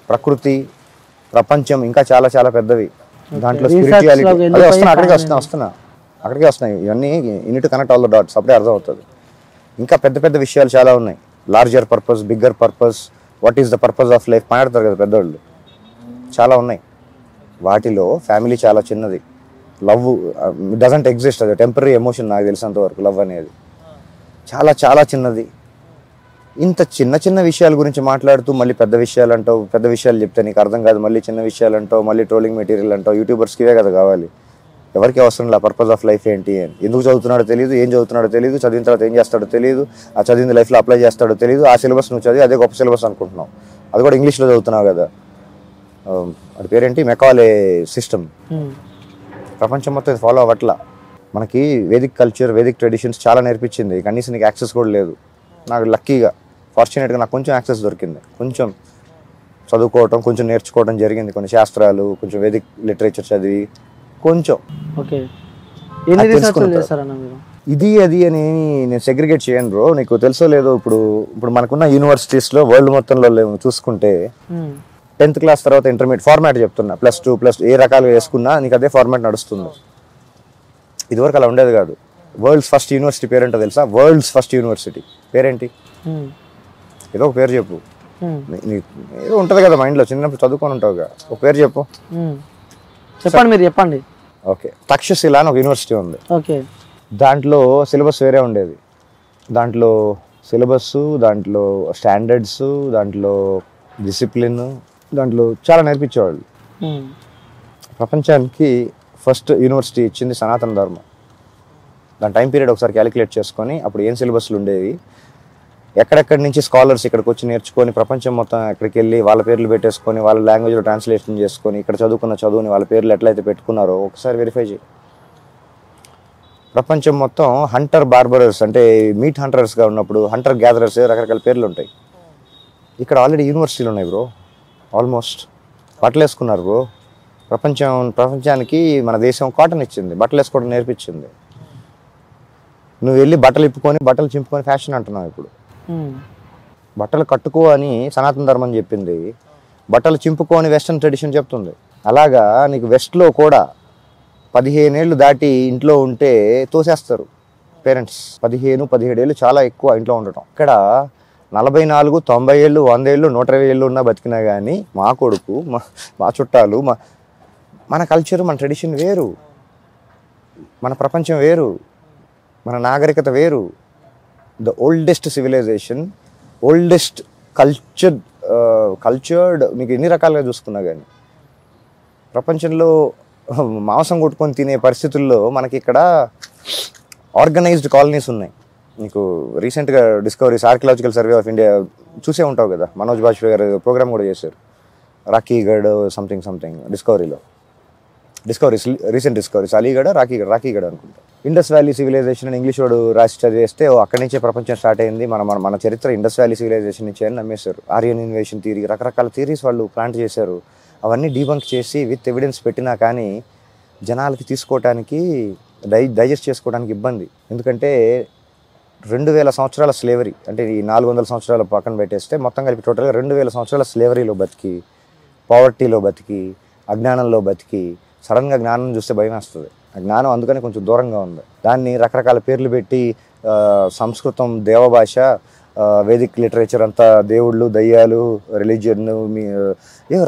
ప్రకృతి ప్రపంచం ఇంకా చాలా చాలా పెద్దవి. దాంట్లో స్పిరిచువాలిటీ అదే అక్కడికే వస్తున్నాయి ఇవన్నీ. Unit connect all the dots, అప్పుడే అర్థం అవుతుంది. ఇంకా పెద్ద పెద్ద విషయాలు చాలా ఉన్నాయి. Larger purpose, bigger purpose, what is the purpose of life మాట్లాడతారు కదా పెద్దవాళ్ళు, చాలా ఉన్నాయి. వాటిలో ఫ్యామిలీ చాలా చిన్నది. లవ్ డజంట్ ఎగ్జిస్ట్, అది టెంపరీ ఎమోషన్ నాకు తెలిసినంత వరకు. లవ్ అనేది చాలా చాలా చిన్నది. ఇంత చిన్న చిన్న విషయాల గురించి మాట్లాడుతూ మళ్ళీ పెద్ద విషయాలు అంటావు, పెద్ద విషయాలు చెప్తే నీకు అర్థం కాదు, మళ్ళీ చిన్న విషయాలు అంటావు, మళ్ళీ ట్రోలింగ్ మెటీరియల్ అంటావు. యూట్యూబర్స్కి ఇవే కదా కావాలి. ఎవరికి అవసరం లేదు పర్పస్ ఆఫ్ లైఫ్ ఏంటి అని. ఎందుకు చదువుతున్నాడో తెలియదు, ఏం చదువుతున్నాడో తెలియదు, చదివిన తర్వాత ఏం చేస్తాడో తెలియదు, ఆ చదివిన లైఫ్లో అప్లై చేస్తాడో తెలియదు. ఆ సిలబస్ నువ్వు చదివి అదే గొప్ప సిలబస్ అనుకుంటున్నావు, అది కూడా ఇంగ్లీష్లో చదువుతున్నావు కదా. అది పేరేంటి, మెకాలే సిస్టమ్. ప్రపంచం మొత్తం ఫాలో అవ్వట్లా. మనకి వేదిక్ కల్చర్, వేదిక్ ట్రెడిషన్స్ చాలా నేర్పించింది. కనీసం నీకు యాక్సెస్ కూడా లేదు. నాకు లక్కీగా, ఫార్చునేట్గా నాకు కొంచెం యాక్సెస్ దొరికింది. కొంచెం చదువుకోవటం, కొంచెం నేర్చుకోవడం జరిగింది. కొన్ని శాస్త్రాలు, కొంచెం వేదిక్ లిటరేచర్ చదివి కొంచెం ఇది అది అని నేను సెగ్రిగేట్ చేయను బ్రో. నీకు తెలుసో లేదో, ఇప్పుడు మనకున్న యూనివర్సిటీస్లో వరల్డ్ మొత్తంలో చూసుకుంటే 10th క్లాస్ తర్వాత ఇంటర్మీడియట్ ఫార్మాట్ చెప్తున్నా, +2 ఏ రకాలుగా వేసుకున్నా నీకు అదే ఫార్మాట్ నడుస్తుంది. ఇదివరకు అలా ఉండేది కాదు. వరల్డ్స్ ఫస్ట్ యూనివర్సిటీ పేరేంటో తెలుసా? వరల్డ్స్ ఫస్ట్ యూనివర్సిటీ పేరేంటి? ఏదో ఒక పేరు చెప్పు. ఏదో ఉంటుంది కదా మైండ్లో, చిన్నప్పుడు చదువుకొని ఉంటావుగా, ఒక పేరు చెప్పు. చెప్పండి, మీరు చెప్పండి. ఓకే, తక్షశిల అని ఒక యూనివర్సిటీ ఉంది. ఓకే. దాంట్లో సిలబస్ వేరే ఉండేది. దాంట్లో సిలబస్, దాంట్లో స్టాండర్డ్స్, దాంట్లో డిసిప్లిన్, దాంట్లో చాలా నేర్పించేవాళ్ళు. ప్రపంచానికి ఫస్ట్ యూనివర్సిటీ ఇచ్చింది సనాతన ధర్మం. దాని టైం పీరియడ్ ఒకసారి క్యాలిక్యులేట్ చేసుకొని అప్పుడు ఏం సిలబస్లు ఉండేవి, ఎక్కడెక్కడి నుంచి స్కాలర్స్ ఇక్కడికి వచ్చి నేర్చుకొని ప్రపంచం మొత్తం ఎక్కడికి వెళ్ళి వాళ్ళ పేర్లు పెట్టేసుకొని వాళ్ళ లాంగ్వేజ్లో ట్రాన్స్లేషన్ చేసుకొని ఇక్కడ చదువుకున్న చదువుని వాళ్ళ పేర్లు ఎట్లయితే పెట్టుకున్నారో ఒకసారి వెరిఫై చేయి. ప్రపంచం మొత్తం హంటర్ బార్బరర్స్ అంటే మీట్ హంటర్స్గా ఉన్నప్పుడు హంటర్ గ్యాదరర్స్ రకరకాల పేర్లు ఉంటాయి. ఇక్కడ ఆల్రెడీ యూనివర్సిటీలు ఉన్నాయి బ్రో. ఆల్మోస్ట్ బట్టలు వేసుకున్నారు బ్రో. ప్రపంచానికి మన దేశం కాటన్ ఇచ్చింది, బట్టలు వేసుకోవడం నేర్పించింది. నువ్వు వెళ్ళి బట్టలు ఇప్పుకొని బట్టలు చింపుకొని ఫ్యాషన్ అంటున్నావు. ఇప్పుడు బట్టలు కట్టుకో అని సనాతన ధర్మం చెప్పింది, బట్టలు చింపుకో అని వెస్టర్న్ ట్రెడిషన్ చెప్తుంది. అలాగా నీకు వెస్ట్లో కూడా 15 ఏళ్ళు దాటి ఇంట్లో ఉంటే తోసేస్తారు పేరెంట్స్. 15-17 ఏళ్ళు చాలా ఎక్కువ ఇంట్లో ఉండటం. ఇక్కడ 44, 90 ఏళ్ళు, 100 ఏళ్ళు, 120 ఏళ్ళు ఉన్నా బతికినా కానీ మా కొడుకు, మా చుట్టాలు, మన కల్చర్, మన ట్రెడిషన్ వేరు, మన ప్రపంచం వేరు, మన నాగరికత వేరు. The oldest civilization, oldest cultured నీకు ఎన్ని రకాలుగా చూసుకున్నా కానీ ప్రపంచంలో మాంసం కొట్టుకొని తినే పరిస్థితుల్లో మనకి ఇక్కడ ఆర్గనైజ్డ్ కాలనీస్ ఉన్నాయి. నీకు రీసెంట్గా discoveries, archaeological survey of India చూసే ఉంటావు కదా, మనోజ్ బాజ్పేయి గారు ప్రోగ్రామ్ కూడా చేశారు. Rakhigarh something discoveries, recent discoveries, Aligarh, Rakhigarh అనుకుంటా. ఇండస్ వ్యాలీ సివిలైజేషన్ అని ఇంగ్లీష్ వాడు రాసి చదివేస్తే అక్కడి నుంచే ప్రపంచం స్టార్ట్ అయింది. మన చరిత్ర ఇండస్ వ్యాలీ సివిలైజేషన్ నుంచి అని నమ్మేశారు. ఆరియన్ ఇన్వేషన్ థియరీ, రకరకాల థియరీస్ వాళ్ళు ప్లాంట్ చేశారు. అవన్నీ డీబంక్ చేసి విత్ ఎవిడెన్స్ పెట్టినా కానీ జనాలకి తీసుకోవటానికి, డైజెస్ట్ చేసుకోవడానికి ఇబ్బంది. ఎందుకంటే 2000 సంవత్సరాల స్లేవరీ, అంటే ఈ 400 సంవత్సరాల పక్కన పెట్టేస్తే మొత్తం కలిపి టోటల్గా 2000 సంవత్సరాల స్లేవరీలో బతికి, పావర్టీలో బతికి, అజ్ఞానంలో బతికి సడన్గా జ్ఞానం చూస్తే భయం వేస్తుంది. ఆ జ్ఞానం అందుకని కొంచెం దూరంగా ఉంది. దాన్ని రకరకాల పేర్లు పెట్టి సంస్కృతం దేవభాష, వేదిక్ లిటరేచర్ అంతా దేవుళ్ళు, దయ్యాలు, రిలీజియన్,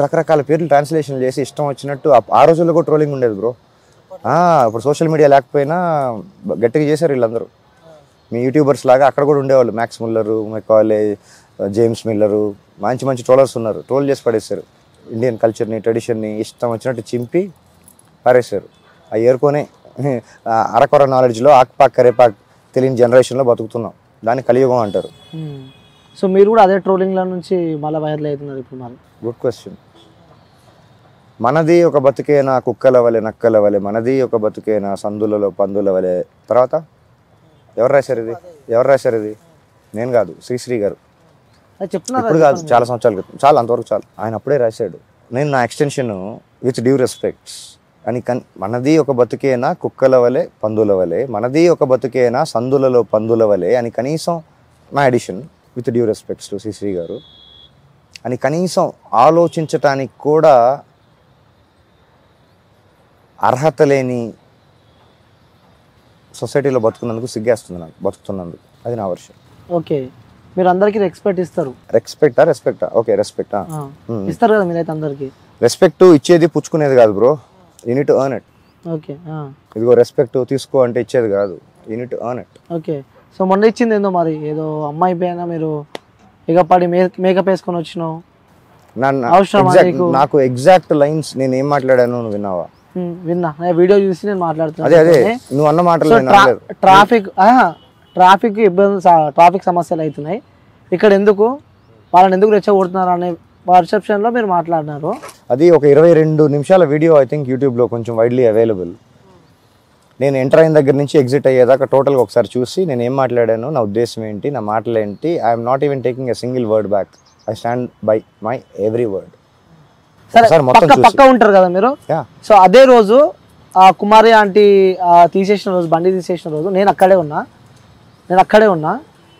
రకరకాల పేర్లు ట్రాన్స్లేషన్ చేసి ఇష్టం వచ్చినట్టు. ఆ రోజుల్లో కూడా ట్రోలింగ్ ఉండేది బ్రో. ఇప్పుడు సోషల్ మీడియా లేకపోయినా గట్టిగా చేశారు వీళ్ళందరూ. మీ యూట్యూబర్స్ లాగా అక్కడ కూడా ఉండేవాళ్ళు. మ్యాక్స్ ముల్లరు, మెకాలే, జేమ్స్ మిల్లరు, మంచి ట్రోలర్స్ ఉన్నారు. ట్రోల్ చేసి పడేశారు ఇండియన్ కల్చర్ని, ట్రెడిషన్ని ఇష్టం వచ్చినట్టు చింపి పారేశారు. ఆ ఏరుకొనే అరకొర నాలెడ్జ్లో ఆక్పాక్ కరేపాక్ తెలియని జనరేషన్లో బతుకుతున్నాం. దాన్ని కలియుగం అంటారు. సో మీరు కూడా అదే ట్రోలింగ్ల నుంచి మళ్ళీ వైరల్ అవుతున్నారు ఇప్పుడు మరి. Good question. మనది ఒక బతుకేనా కుక్కల వలె నక్కల వలె, మనది ఒక బతుకేనా సందులలో పందుల వలె. తర్వాత ఎవరు రాశారు ఇది? నేను కాదు, శ్రీశ్రీ గారు. చెప్తున్నారు ఇప్పుడు కాదు, చాలా సంవత్సరాల క్రితం. చాలా, అంతవరకు చాలు. ఆయన అప్పుడే రాశాడు. నేను నా ఎక్స్టెన్షన్ విత్ డ్యూ రెస్పెక్ట్స్ అని మనది ఒక బతుకేనా కుక్కల వలె పందుల వలె, మనది ఒక బతుకేనా సందులలో పందుల వలె అని కనీసం నా edition with due respects to Sri Sri గారు అని కనీసం ఆలోచించటానికి కూడా అర్హత లేని సొసైటీలో బతుకున్నందుకు సిగ్గేస్తుంది నాకు, బతుకుతున్నందుకు. అది నా వర్షం. ఓకే, మీరు అందరికి రెస్పెక్ట్ ఇస్తారు. రెస్పెక్టా? ఓకే, రెస్పెక్టా ఇస్తారు కదా మీరైతే అందరికి. రెస్పెక్ట్ ఇచ్చేది పుచ్చుకునేది కాదు bro, you need to earn it. Okay, ఇదిగో రెస్పెక్ట్ తీసుకో అంటే ఇచ్చేది కాదు, you need to earn it. Okay, so మొన్న ఇచ్చింది ఏందో మరి, ఏదో అమ్మాయి పైన మీరు ఇక పడి మేకప్ వేసుకొని వచ్చినావు. నాకు ఎగ్జాక్ట్ లైన్స్ నేను ఏం మాట్లాడాను నువ్వు విన్నావా? విన్నా, వీడియో చూసి నేను మాట్లాడుతున్నా. అదే నువ్వు అన్న మాటలు. ట్రాఫిక్ ఇబ్బంది, ట్రాఫిక్ సమస్యలు అవుతున్నాయి ఇక్కడ, ఎందుకు వాళ్ళని ఎందుకు రెచ్చగొడుతున్నారు అనే పర్సెప్షన్లో మీరు మాట్లాడినారు. అది ఒక 22 నిమిషాల వీడియో ఐ థింక్ యూట్యూబ్లో కొంచెం వైడ్లీ అవైలబుల్. నేను ఎంటర్ అయిన దగ్గర నుంచి ఎగ్జిట్ అయ్యేదాకా టోటల్గా ఒకసారి చూసి నేను ఏం మాట్లాడాను, నా ఉద్దేశం ఏంటి, నా మాటలు ఏంటి. I'm not even taking a single word back. I stand by my every word. సరే, పక్క ఉంటారు కదా మీరు. సో అదే రోజు ఆ కుమారి ఆంటీ తీసేసిన రోజు, బండి తీసేసిన రోజు నేను అక్కడే ఉన్నా.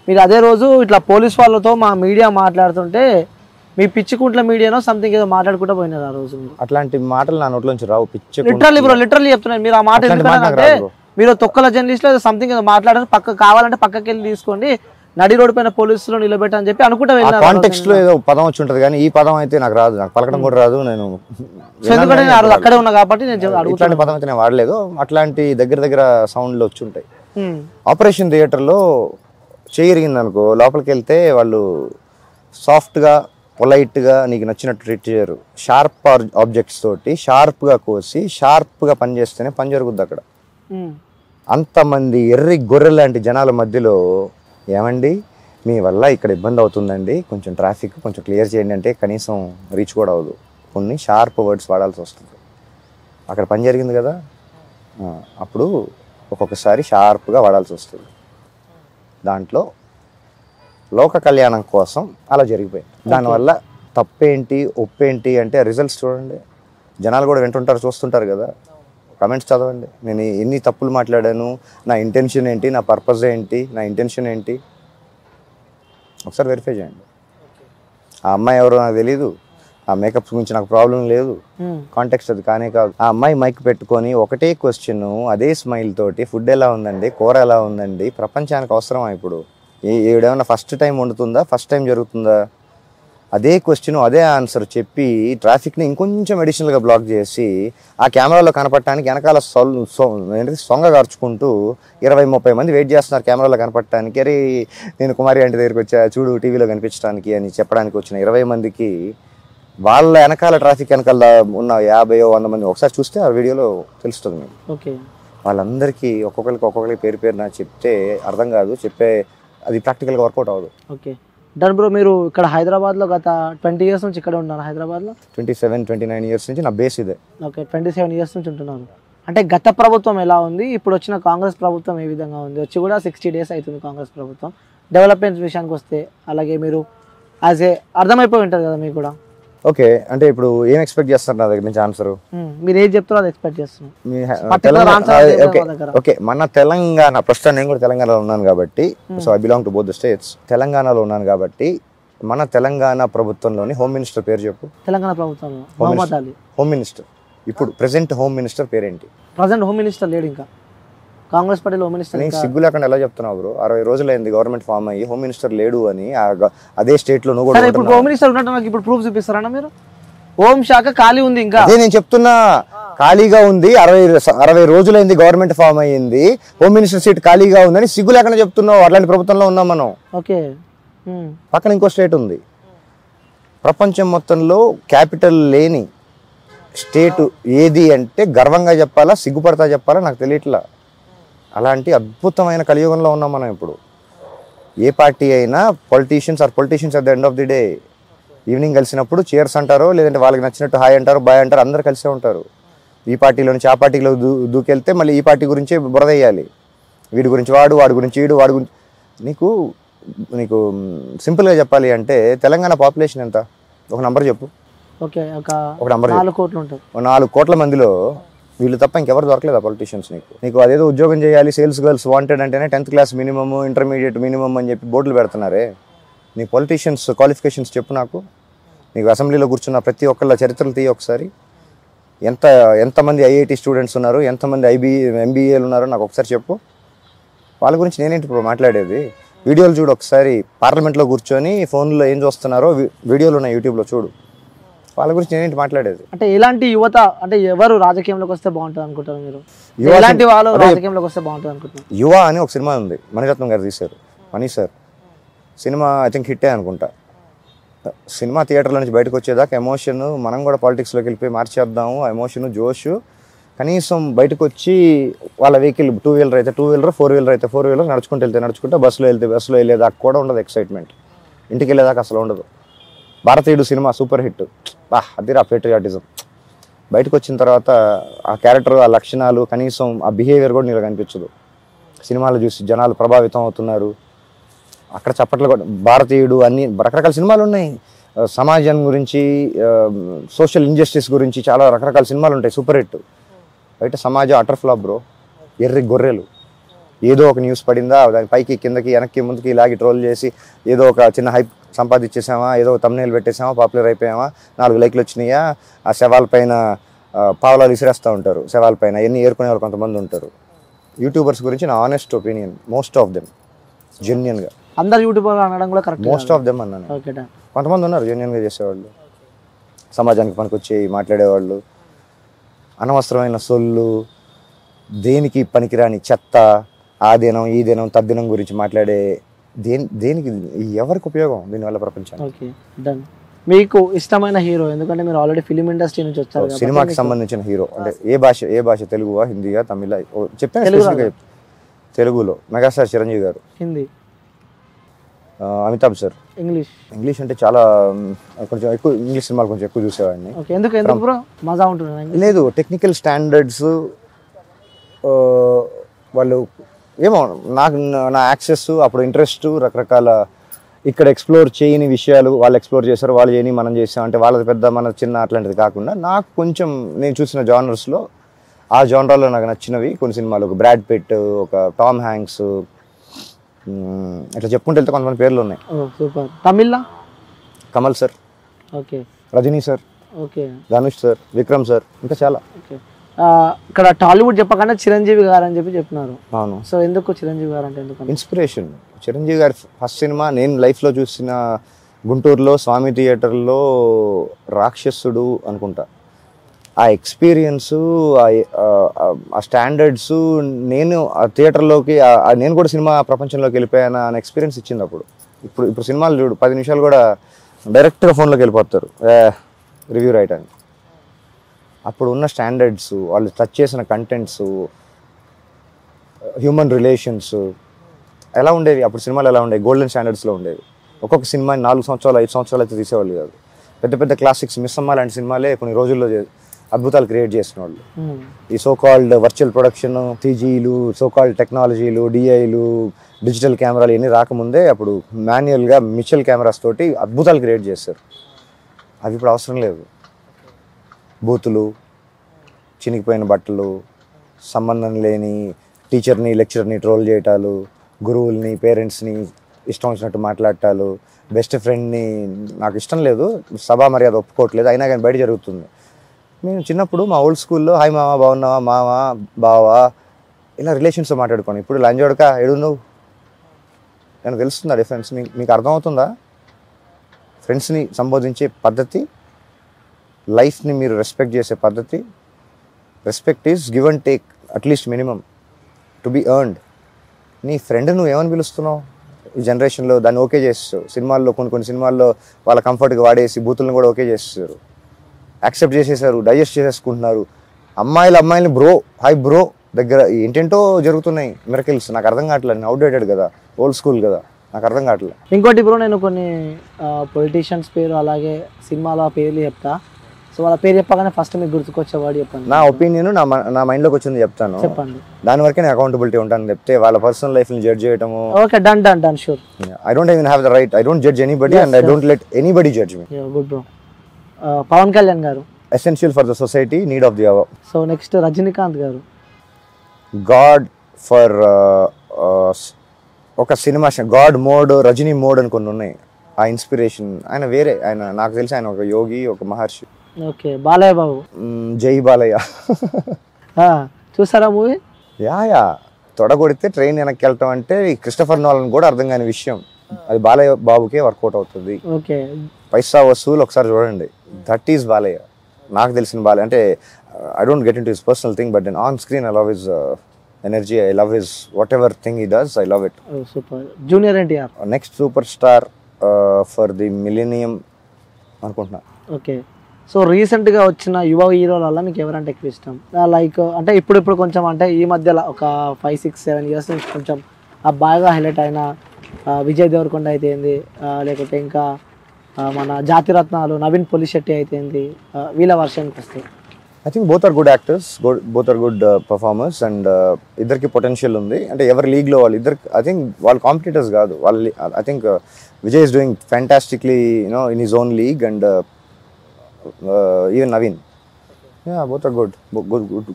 మీరు అదే రోజు ఇట్లా పోలీస్ వాళ్ళతో మా మీడియా మాట్లాడుతుంటే మీ పిచ్చికుంట్ల మీడియానో సంథింగ్ ఏదో మాట్లాడుకుంటూ పోయినారు ఆ రోజు. అట్లాంటి మాటలు నా నోట్లోంచి రావు. లిటరల్లీ చెప్తున్నాను. మీరు ఆ మాట ఎందుకంటే మీరు తొక్కల జర్నలిస్ట్ లో సంథింగ్ ఏదో మాట్లాడారు, కావాలంటే పక్కకి వెళ్ళి తీసుకోండి, నడి రోడ్డు పైన పోలీసులో నిలబెట్టని చెప్పి అనుకుంటా వెళ్ళారు. కాంటెక్స్ట్ లో ఏదో పదం వచ్చి ఉంటది కానీ ఈ పదం అయితే నాకు రాదు, నాకు పలకడం కూడా రాదు. నేను అక్కడే ఉన్నా కాబట్టి నేను ఇట్లాంటి పదం అయితే నేను వాడలేదు. అట్లాంటి దగ్గర సౌండ్లు వచ్చి ఉంటాయి. ఆపరేషన్ థియేటర్లో చేయరిగింది అనుకో, లోపలికి వెళ్తే వాళ్ళు సాఫ్ట్గా పొలైట్గా నీకు నచ్చినట్టు ట్రీట్ చేయరు. షార్ప్ ఆబ్జెక్ట్స్ తోటి షార్ప్గా కోసి షార్ప్గా పని చేస్తేనే పని జరుగుద్ది అక్కడ. అంతమంది ఎర్రి గొర్రె లాంటి జనాల మధ్యలో ఏమండి మీ వల్ల ఇక్కడ ఇబ్బంది అవుతుందండి, కొంచెం ట్రాఫిక్ కొంచెం క్లియర్ చేయండి అంటే కనీసం రీచ్ కూడా అవ్వదు. కొన్ని షార్ప్ వర్డ్స్ వాడాల్సి వస్తుంది. అక్కడ పని జరిగింది కదా, అప్పుడు ఒక్కొక్కసారి షార్ప్గా వాడాల్సి వస్తుంది. దాంట్లో లోక కళ్యాణం కోసం అలా జరిగిపోయింది. దానివల్ల తప్పేంటి ఒప్పేంటి అంటే రిజల్ట్స్ చూడండి. జనాలు కూడా వింటుంటారు, చూస్తుంటారు కదా, కమెంట్స్ చదవండి. నేను ఎన్ని తప్పులు మాట్లాడాను, నా ఇంటెన్షన్ ఏంటి, నా పర్పస్ ఏంటి, నా ఇంటెన్షన్ ఏంటి ఒకసారి వెరిఫై చేయండి. ఆ అమ్మాయి ఎవరో నాకు తెలీదు, ఆ మేకప్ గురించి నాకు ప్రాబ్లం లేదు, కాంటెక్స్ట్ అది కానే కాదు. ఆ అమ్మాయి మైక్ పెట్టుకొని ఒకటే క్వశ్చన్, అదే స్మైల్ తోటి ఫుడ్ ఎలా ఉందండి, కూర ఎలా ఉందండి, ప్రపంచానికి అవసరమా ఇప్పుడు? ఏడేమన్నా ఫస్ట్ టైం వండుతుందా, ఫస్ట్ టైం జరుగుతుందా? అదే క్వశ్చన్ అదే ఆన్సర్ చెప్పి ట్రాఫిక్ని ఇంకొంచెం అడిషనల్గా బ్లాక్ చేసి ఆ కెమెరాలో కనపడటానికి వెనకాల సొంగ గార్చుకుంటూ 20-30 మంది వెయిట్ చేస్తున్నారు కెమెరాలో కనపడటానికి. అరే నేను కుమారి ఆంటీ దగ్గరికి వచ్చా చూడు టీవీలో కనిపించడానికి అని చెప్పడానికి వచ్చిన 20 మందికి వాళ్ళ వెనకాల ట్రాఫిక్ వెనకాల ఉన్న 50-100 మంది ఒకసారి చూస్తే ఆ వీడియోలో తెలుస్తుంది మీకు. ఓకే, వాళ్ళందరికీ ఒక్కొక్కరికి పేరు నా చెప్తే అర్థం కాదు, చెప్పే అది ప్రాక్టికల్గా వర్కౌట్ అవ్వదు. Okay done bro. మీరు ఇక్కడ హైదరాబాద్లో గత 20 years నుంచి ఇక్కడ ఉన్నారు హైదరాబాద్లో? 27-29 years నుంచి నా బేస్ ఇదే. ఓకే, 27 years నుంచి ఉంటున్నారు. అంటే గత ప్రభుత్వం ఎలా ఉంది, ఇప్పుడు వచ్చిన కాంగ్రెస్ ప్రభుత్వం ఏ విధంగా ఉంది? వచ్చి కూడా 60 days అవుతుంది కాంగ్రెస్ ప్రభుత్వం. డెవలప్మెంట్స్ విషయానికి వస్తే అలాగే మీరు యాజ్ ఏ అర్థమైపోయి ఉంటుంది కదా మీకు కూడా. ఓకే, అంటే ఇప్పుడు ఏం ఎక్స్పెక్ట్ చేస్తారు నా దగ్గర నుంచి ఆన్సర్? మీరు ఏం చెప్తారో అది ఎక్స్పెక్ట్ చేస్తున్నాం. ఓకే, మన తెలంగాణ ప్రస్తుతం నేను కూడా తెలంగాణలో ఉన్నాను కాబట్టి, so I belong to both the states. తెలంగాణలో ఉన్నాను కాబట్టి మన తెలంగాణ ప్రభుత్వంలోని హోమ్ మినిస్టర్ పేరు చెప్పు. తెలంగాణ ప్రభుత్వంలో మహమ్మద్ అలీ హోమ్ మినిస్టర్. ఇప్పుడు ప్రెసెంట్ హోమ్ మినిస్టర్ పేరేంటి? ప్రెసెంట్ హోమ్ మినిస్టర్ లేడు, ఇంకా కాంగ్రెస్ పార్టీలో హోమ్ మినిస్టర్. సిగ్గు లేకుండా ఎలా చెప్తున్నావు బ్రో? 60 రోజులైంది గవర్నమెంట్ ఫామ్ అయ్యి, హోమ్ మినిస్టర్ లేడు అని అదే స్టేట్ లో నువ్వు కూడా. ఇప్పుడు హోమ్ మినిస్టర్ ఉన్నట్టు నాకు ఇప్పుడు ప్రూఫ్ చూపిస్తారా మీరు? హోమ్ శాఖ ఖాళీ ఉంది, ఇంకా అదే నేను చెప్తున్నా, ఖాళీగా ఉంది. 60 రోజులైంది గవర్నమెంట్ ఫామ్ అయ్యింది, హోమ్ మినిస్టర్ సీట్ ఖాళీగా ఉందని సిగ్గు లేకుండా చెప్తున్నావు. అట్లాంటి ప్రభుత్వంలో ఉన్నాం మనం. ఓకే, పక్కన ఇంకో స్టేట్ ఉంది. ప్రపంచం మొత్తంలో క్యాపిటల్ లేని స్టేట్ ఏది అంటే గర్వంగా చెప్పాలా సిగ్గుపడతా చెప్పాలా నాకు తెలియట్లా. అలాంటి అద్భుతమైన కలియుగంలో ఉన్నాం మనం ఇప్పుడు. ఏ పార్టీ అయినా politicians at the end of the day. Evening కలిసినప్పుడు చీర్స్ అంటారో లేదంటే వాళ్ళకి నచ్చినట్టు హాయ్ అంటారో బాయ్ అంటారు, అందరు కలిసే ఉంటారు. ఈ పార్టీలో నుంచి ఆ పార్టీలో దూకెళ్తే మళ్ళీ ఈ పార్టీ గురించే బురద వేయాలి. వీడి గురించి వాడి గురించి వీడు, వాడి గురించి. నీకు సింపుల్గా చెప్పాలి అంటే తెలంగాణ పాపులేషన్ ఎంత? ఒక నంబర్ చెప్పు. ఓకే, ఒక నంబర్ 4 కోట్లు ఉంటుంది. 4 కోట్ల మందిలో వీళ్ళు తప్ప ఇంకెవరు దొరకలేదు ఆ పొలిటీషియన్స్. నీకు అదేదో ఉద్యోగం చేయాలి, సేల్స్ గర్ల్స్ వాంటెడ్ అంటేనే 10th class minimum, intermediate minimum అని చెప్పి బోర్డులు పెడుతున్నారే. నీ పొలిటీషియన్స్ క్వాలిఫికేషన్స్ చెప్పు నాకు. నీకు అసెంబ్లీలో కూర్చున్న ప్రతి ఒక్కళ్ళ చరిత్రలు తీయ ఒకసారి. ఎంతమంది ఐఐటి స్టూడెంట్స్ ఉన్నారు, ఎంతమంది ఎంబీఏలు ఉన్నారో నాకు ఒకసారి చెప్పు. వాళ్ళ గురించి నేనేంటి ఇప్పుడు మాట్లాడేది? వీడియోలు చూడు ఒకసారి. పార్లమెంట్లో కూర్చొని ఫోన్లో ఏం చూస్తున్నారో వీడియోలు ఉన్నాయి, యూట్యూబ్లో చూడు. వాళ్ళ గురించి నేనేంటి మాట్లాడేది? అంటే ఎలాంటి యువత, అంటే ఎవరు రాజకీయంలోకి వస్తే బాగుంటుంది అనుకుంటారు మీరు? ఎలాంటి వాళ్ళు రాజకీయంలోకి వస్తే బాగుంటుంది అనుకుంటున్నారు? యువ అని ఒక సినిమా ఉంది, మణిరత్నం గారు తీశారు. Mani sir cinema I think హిట్టే అనుకుంటా. సినిమా థియేటర్లో నుంచి బయటకు వచ్చేదాకా ఎమోషన్, మనం కూడా పాలిటిక్స్లోకి వెళ్ళిపోయి మార్చేద్దాము ఆ ఎమోషన్, జోష్. కనీసం బయటకు వచ్చి వాళ్ళ వెహికల్ 2 వీలర్ అయితే 2 వీలర్, 4 వీలర్ అయితే 4 వీలర్, నడుచుకుంటే బస్సులో వెళ్ళేదాకా కూడా ఉండదు ఎక్సైట్మెంట్. ఇంటికి వెళ్ళేదాకా అసలు ఉండదు. భారతీయుడు సినిమా సూపర్ హిట్, అదిరా పేట్రియాటిజం. బయటకు వచ్చిన తర్వాత ఆ క్యారెక్టర్, ఆ లక్షణాలు, కనీసం ఆ బిహేవియర్ కూడా నీకు కనిపించదు. సినిమాలు చూసి జనాలు ప్రభావితం అవుతున్నారు. అక్కడ చప్పట్లు కూడా. భారతీయుడు అన్ని రకరకాల సినిమాలు ఉన్నాయి. సమాజం గురించి, సోషల్ ఇంజస్టిస్ గురించి చాలా రకరకాల సినిమాలు ఉంటాయి, సూపర్ హిట్. బయట సమాజం అటర్ ఫ్లాప్ బ్రో. ఎర్రి గొర్రెలు. ఏదో ఒక న్యూస్ పడిందా, దాని పైకి కిందకి వెనక్కి ముందుకి ఇలాగి ట్రోల్ చేసి ఏదో ఒక చిన్న హైప్ సంపాదించేసామా, ఏదో తమ్నేల్ పెట్టేసామా, పాపులర్ అయిపోయామా, 4 లైక్లు వచ్చినాయా, ఆ శవాల పైన పావులాలు విసిరేస్తూ ఉంటారు. శవాల పైన ఎన్ని ఏరుకునే వాళ్ళు కొంతమంది ఉంటారు. యూట్యూబర్స్ గురించి నా honest opinion, most of them జెన్యున్గా. అందరు యూట్యూబర్ అనడం కూడా కరెక్ట్. మోస్ట్ ఆఫ్ దెమ్ అన్నాను. కొంతమంది ఉన్నారు జెన్యున్గా చేసేవాళ్ళు, సమాజానికి పనికొచ్చి మాట్లాడేవాళ్ళు. అనవసరమైన సొల్లు, దేనికి పనికిరాని చెత్త, ఆ దినం ఈ దినం తద్దినం గురించి మాట్లాడే దేనికి ఎవరికి ఉపయోగం దీనివల్ల ప్రపంచానికి? Okay, done. మీకు ఇష్టమైన హీరో? ఎందుకంటే మీరు ఆల్రెడీ ఫిలిం ఇండస్ట్రీ నుంచి వచ్చారు. సినిమాకి సంబంధించిన హీరో అంటే ఏ భాష? తెలుగువా, హిందీయా, తమిళ? చెప్పాను. తెలుగులో మెగాస్టార్ చిరంజీవి గారు. హిందీ అమితాబ్ సార్. ఇంగ్లీష్ అంటే చాలా కొంచెం ఎక్కువ ఇంగ్లీష్ సినిమాలు కొంచెం ఎక్కువ చూసేవాడిని. ఎందుకు బ్రో మజా ఉంటుంది? లేదు, టెక్నికల్ స్టాండర్డ్స్ వాళ్ళు ఏమో, నా యాక్సెస్, అప్పుడు ఇంట్రెస్ట్, రకరకాల ఇక్కడ ఎక్స్ప్లోర్ చేయని విషయాలు వాళ్ళు ఎక్స్ప్లోర్ చేశారు, వాళ్ళు చేయని మనం చేసాం. అంటే వాళ్ళది పెద్ద మన చిన్న అట్లాంటిది కాకుండా నాకు కొంచెం నేను చూసిన జానర్స్లో, ఆ జానరాలో నాకు నచ్చినవి కొన్ని సినిమాలు. ఒక బ్రాడ్ పిట్, ఒక టామ్ హ్యాంక్స్, ఇట్లా చెప్పుకుంటూ వెళ్తే కొంతమంది పేర్లు ఉన్నాయి. Tamil Kamal sir, okay, Rajini sir, okay, Dhanush sir, Vikram sir, ఇంకా చాలా. ఇక్కడ టాలీవుడ్ చెప్పకుండా చిరంజీవి గారు అని చెప్పినారు. అవును. సో ఎందుకు చిరంజీవి గారు అంటే? ఎందుకు ఇన్స్పిరేషన్. చిరంజీవి గారి ఫస్ట్ సినిమా నేను లైఫ్లో చూసిన గుంటూరులో స్వామి థియేటర్లో రాక్షసుడు అనుకుంటా. ఆ ఎక్స్పీరియన్సు, ఆ స్టాండర్డ్స్, నేను ఆ థియేటర్లోకి నేను కూడా సినిమా ప్రపంచంలోకి వెళ్ళిపోయాను అనే ఎక్స్పీరియన్స్ ఇచ్చింది అప్పుడు. ఇప్పుడు సినిమాలు చూడు, 10 నిమిషాలు కూడా డైరెక్ట్గా ఫోన్లోకి వెళ్ళిపోతారు రివ్యూ రాయటానికి. అప్పుడు ఉన్న స్టాండర్డ్స్, వాళ్ళు టచ్ చేసిన కంటెంట్స్, హ్యూమన్ రిలేషన్స్ ఎలా ఉండేవి అప్పుడు? సినిమాలు ఎలా ఉండేవి? గోల్డెన్ స్టాండర్డ్స్లో ఉండేవి. ఒక్కొక్క సినిమాని 4 సంవత్సరాలు 5 సంవత్సరాలు అయితే తీసేవాళ్ళు కాదు. పెద్ద పెద్ద క్లాసిక్స్, మిస్సమ్మ లాంటి సినిమాలే కొన్ని రోజుల్లో అద్భుతాలు క్రియేట్ చేసిన వాళ్ళు. ఈ సోకాల్డ్ వర్చువల్ ప్రొడక్షన్, టీజీలు, సోకాల్డ్ టెక్నాలజీలు, డిఐలు, డిజిటల్ కెమెరాలు ఇవన్నీ రాకముందే అప్పుడు మాన్యువల్గా మిచెల్ కెమెరాస్ తోటి అద్భుతాలు క్రియేట్ చేశారు. అవి ఇప్పుడు అవసరం లేదు. బూతులు, చినిగిపోయిన బట్టలు, సంబంధం లేని టీచర్ని లెక్చరర్ని ట్రోల్ చేయటాలు, గురువుల్ని పేరెంట్స్ని ఇష్టం వచ్చినట్టు మాట్లాడటాలు, బెస్ట్ ఫ్రెండ్ని నాకు ఇష్టం లేదు, సభా మర్యాద ఒప్పుకోవట్లేదు, అయినా కానీ బయట జరుగుతుంది. మేము చిన్నప్పుడు మా ఓల్డ్ స్కూల్లో హాయ్ మామ, బాగున్నావా, మామ, బావా, ఇలా రిలేషన్స్తో మాట్లాడుకోండి. ఇప్పుడు లంజోడక ఎడు నువ్వు, నాకు తెలుస్తుందా డిఫరెన్స్? మీకు అర్థమవుతుందా? ఫ్రెండ్స్ని సంబోధించే పద్ధతి, లైఫ్ని మీరు రెస్పెక్ట్ చేసే పద్ధతి. Respect is give and take, at least minimum to be earned. నీ ఫ్రెండ్ నువ్వు ఏమని పిలుస్తున్నావు ఈ జనరేషన్లో? దాన్ని ఓకే చేస్తారు. సినిమాల్లో కొన్ని సినిమాల్లో వాళ్ళ కంఫర్ట్గా వాడేసి బూతులను కూడా ఓకే చేస్తారు, యాక్సెప్ట్ చేసేసారు, డైజెస్ట్ చేసేసుకుంటున్నారు. అమ్మాయిలని బ్రో, హాయ్ బ్రో దగ్గర ఏంటేంటో జరుగుతున్నాయి మిరకిల్స్. నాకు అర్థం కావట్లేదు, అవుట్డేటెడ్ కదా, ఓల్డ్ స్కూల్ కదా. నాకు అర్థం కావట్లేదు. ఇంకోటి బ్రో, నేను కొన్ని పొలిటీషియన్స్ పేరు అలాగే సినిమాలో పేర్లు చెప్తా. సో వాళ్ళ పేరు చెప్పగానే ఫస్ట్ మీకు గుర్తుకొచ్చేవాడు చెప్పండి. నా ఒపీనియన్ నా మైండ్లోకి వచ్చింది చెప్తాను. చెప్పండి. దాని వరకే నేను అకౌంటబిలిటీ ఉంటాను చెప్తే వాళ్ళ పర్సనల్ లైఫ్ని జడ్జ్ చేయటము. Okay, done sure. I don't even have the right. I don't judge anybody and I don't let anybody judge me. Good bro. Pawan Kalyan గారు essential for the society, need of the hour. So next Rajinikanth garu god for ఒక cinema god mode, Rajini mode అని కొన్ని ఉన్నాయి. ఆ inspiration ఆయన వేరే. ఆయన నాకు తెలిసి ఆయన ఒక యోగి, ఒక మహర్షి. ఓకే, బాలయ్య బాబు. జై బాలయ్య. చూసారా మూవీ? యా తొడగొడితే ట్రైన్ వెనక్కి వెళ్ళటం అంటే క్రిస్టఫర్ నోలన్ కూడా అర్థం కాని విషయం. అది బాలయ్య బాబుకే వర్కౌట్ అవుతుంది. ఓకే, పైసా వసూలు ఒకసారి చూడండి. That is Balayya. నాకు తెలిసిన బాలయ్య అంటే I don't get in to his personal thing, but on screen I love his energy, I love his what ever thing he does, I love it. Super. Junior NTR next super star for the millennium అనుకుంటున్నా. Okay, so రీసెంట్గా వచ్చిన యువ హీరోల వల్ల మీకు ఎవరంటే ఎక్కువ ఇష్టం? లైక్ అంటే ఇప్పుడు కొంచెం అంటే ఈ మధ్యలో ఒక 5, 6, 7 ఇయర్స్ నుంచి కొంచెం బాగా హైలైట్ అయిన విజయ్ దేవరకొండ అయితేంది, లేకపోతే ఇంకా మన జాతిరత్నాలు నవీన్ పొలిశెట్టి అయితేంది, వీళ్ళ వర్షన్కి వస్తాయి. I think both are good actors, both are good performers and ఇద్దరికి పొటెన్షియల్ ఉంది. అంటే ఎవరి లీగ్లో వాళ్ళు ఇద్దరు, ఐ థింక్ వాళ్ళు కాంపిటీటర్స్ కాదు వాళ్ళు. I think Vijay is doing fantastically in his own league and even Naveen. Both are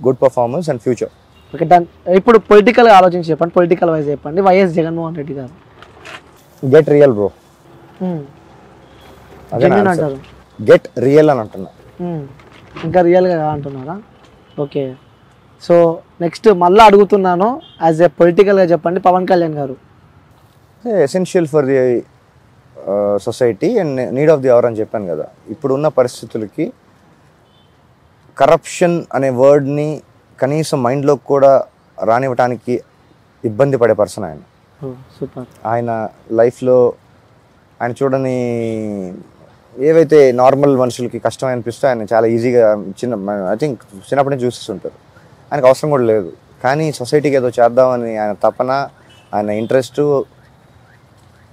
good performers and future. Okay, done. ఇప్పుడు పొలిటికల్గా ఆలోచించి చెప్పండి, పొలిటికల్ వైజ్ చెప్పండి. YS Jaganmohan Reddy garu. Get real bro. అంటారు గెట్ రియల్ అని అంటున్నా. ఇంకా రియల్గా అంటున్నారా? ఓకే, సో నెక్స్ట్ మళ్ళీ అడుగుతున్నాను, యాజ్ ఏ పొలిటికల్గా చెప్పండి. పవన్ కళ్యాణ్ గారు essential for the society and need of the hour అని చెప్పాను కదా. ఇప్పుడున్న పరిస్థితులకి కరప్షన్ అనే వర్డ్ని కనీసం మైండ్లోకి కూడా రానివ్వటానికి ఇబ్బంది పడే పర్సన్ ఆయన. సూపర్. ఆయన లైఫ్లో ఆయన చూడని ఏవైతే నార్మల్ మనుషులకి కష్టం అనిపిస్తే ఆయన చాలా ఈజీగా ఐ థింక్ చిన్నప్పటి నుంచి చూస్తుంటారు. ఆయనకు అవసరం కూడా లేదు, కానీ సొసైటీకి ఏదో చేద్దామని ఆయన తపన, ఆయన ఇంట్రెస్ట్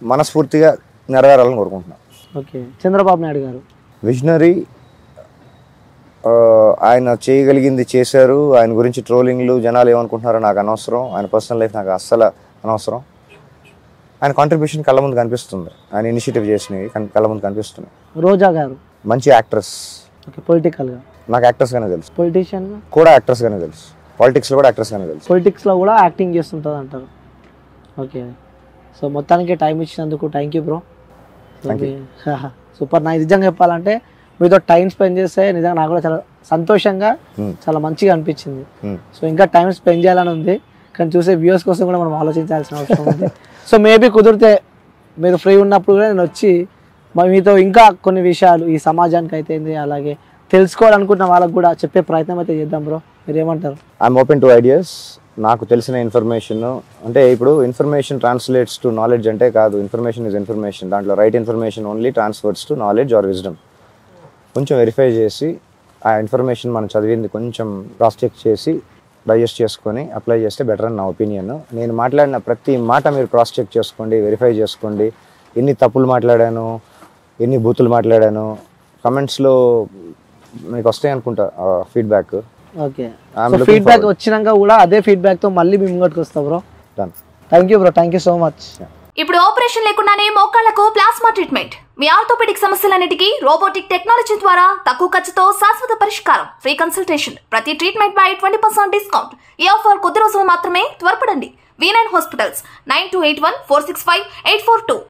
మనస్ఫూర్తిగా నెరవేరాలని కోరుకుంటున్నాను. ఓకే, చంద్రబాబు నాయుడు గారు విజనరీ. ఆయన చేయగలిగింది చేశారు. ఆయన గురించి ట్రోలింగ్లు జనాలు ఏమనుకుంటున్నారో నాకు అనవసరం. ఆయన పర్సనల్ లైఫ్ నాకు అస్సలు అనవసరం. ఆయన కాంట్రిబ్యూషన్ కళ్ళ ముందు కనిపిస్తుంది. ఆయన ఇనిషియేటివ్ చేసినవి కళ్ళ ముందు కనిపిస్తున్నాయి. రోజా గారు మంచి యాక్ట్రెస్. ఓకే, పొలిటికల్గా నాకు యాక్టర్స్గానే తెలుసు, పొలిటీషియన్గా కూడా యాక్టర్స్గానే తెలుసు, పాలిటిక్స్లో కూడా యాక్టర్స్గానే తెలుసు. పొలిటిక్స్లో కూడా యాక్టింగ్ చేస్తుంటుంది అంటారు. ఓకే, సో మొత్తానికి టైం ఇచ్చినందుకు థ్యాంక్ యూ బ్రో. సూపర్. నాకు నిజంగా చెప్పాలంటే మీతో టైం స్పెండ్ చేస్తే నిజంగా నాకు కూడా చాలా సంతోషంగా, చాలా మంచిగా అనిపించింది. సో ఇంకా టైం స్పెండ్ చేయాలని ఉంది, కానీ చూసే వ్యూవర్స్ కోసం కూడా మనం ఆలోచించాల్సిన అవసరం ఉంది. సో మేబీ కుదిరితే మీరు ఫ్రీ ఉన్నప్పుడు కూడా నేను వచ్చి మీతో ఇంకా కొన్ని విషయాలు ఈ సమాజానికి అయితే అలాగే తెలుసుకోవాలనుకుంటున్న వాళ్ళకి కూడా చెప్పే ప్రయత్నం అయితే చేద్దాం బ్రో. మీరు ఏమంటారు? I'm open to ideas. నాకు తెలిసిన ఇన్ఫర్మేషన్ అంటే ఇప్పుడు ఇన్ఫర్మేషన్ ట్రాన్స్లేట్స్ టు నాలెడ్జ్ అంటే కాదు. Information is information. దాంట్లో right information only transfers to knowledge or wisdom. కొంచెం వెరిఫై చేసి ఆ ఇన్ఫర్మేషన్ మనం చదివింది కొంచెం క్రాస్ చెక్ చేసి డైజెస్ట్ చేసుకొని అప్లై చేస్తే బెటర్ అని నా ఒపీనియన్. నేను మాట్లాడిన ప్రతి మాట మీరు క్రాస్ చెక్ చేసుకోండి, వెరిఫై చేసుకోండి. ఎన్ని తప్పులు మాట్లాడాను, ఎన్ని బూతులు మాట్లాడాను, కమెంట్స్లో మీకు వస్తాయి అనుకుంటా ఫీడ్బ్యాక్. ఓకే, ఫీడ్బ్యాక్ వచ్చినాక కూడా అదే ఫీడ్బ్యాక్తో మళ్ళీ మీ ముంగటికి వస్తా bro. Done. Thank you bro, thank you so much. ఇప్పుడు ఆపరేషన్ లేకుండానే మోకాళ్లకు ప్లాస్మా ట్రీట్మెంట్. మీ ఆర్థోపెడిక్ సమస్యలన్నిటికీ రోబోటిక్ టెక్నాలజీ ద్వారా తక్కువ ఖర్చుతో శాశ్వత పరిష్కారం. Free consultation. ప్రతి ట్రీట్మెంట్ పై 20% డిస్కౌంట్. ఈ ఆఫర్ కొద్ది రోజులు మాత్రమే. త్వరపడండి. V9 hospitals 9281465842.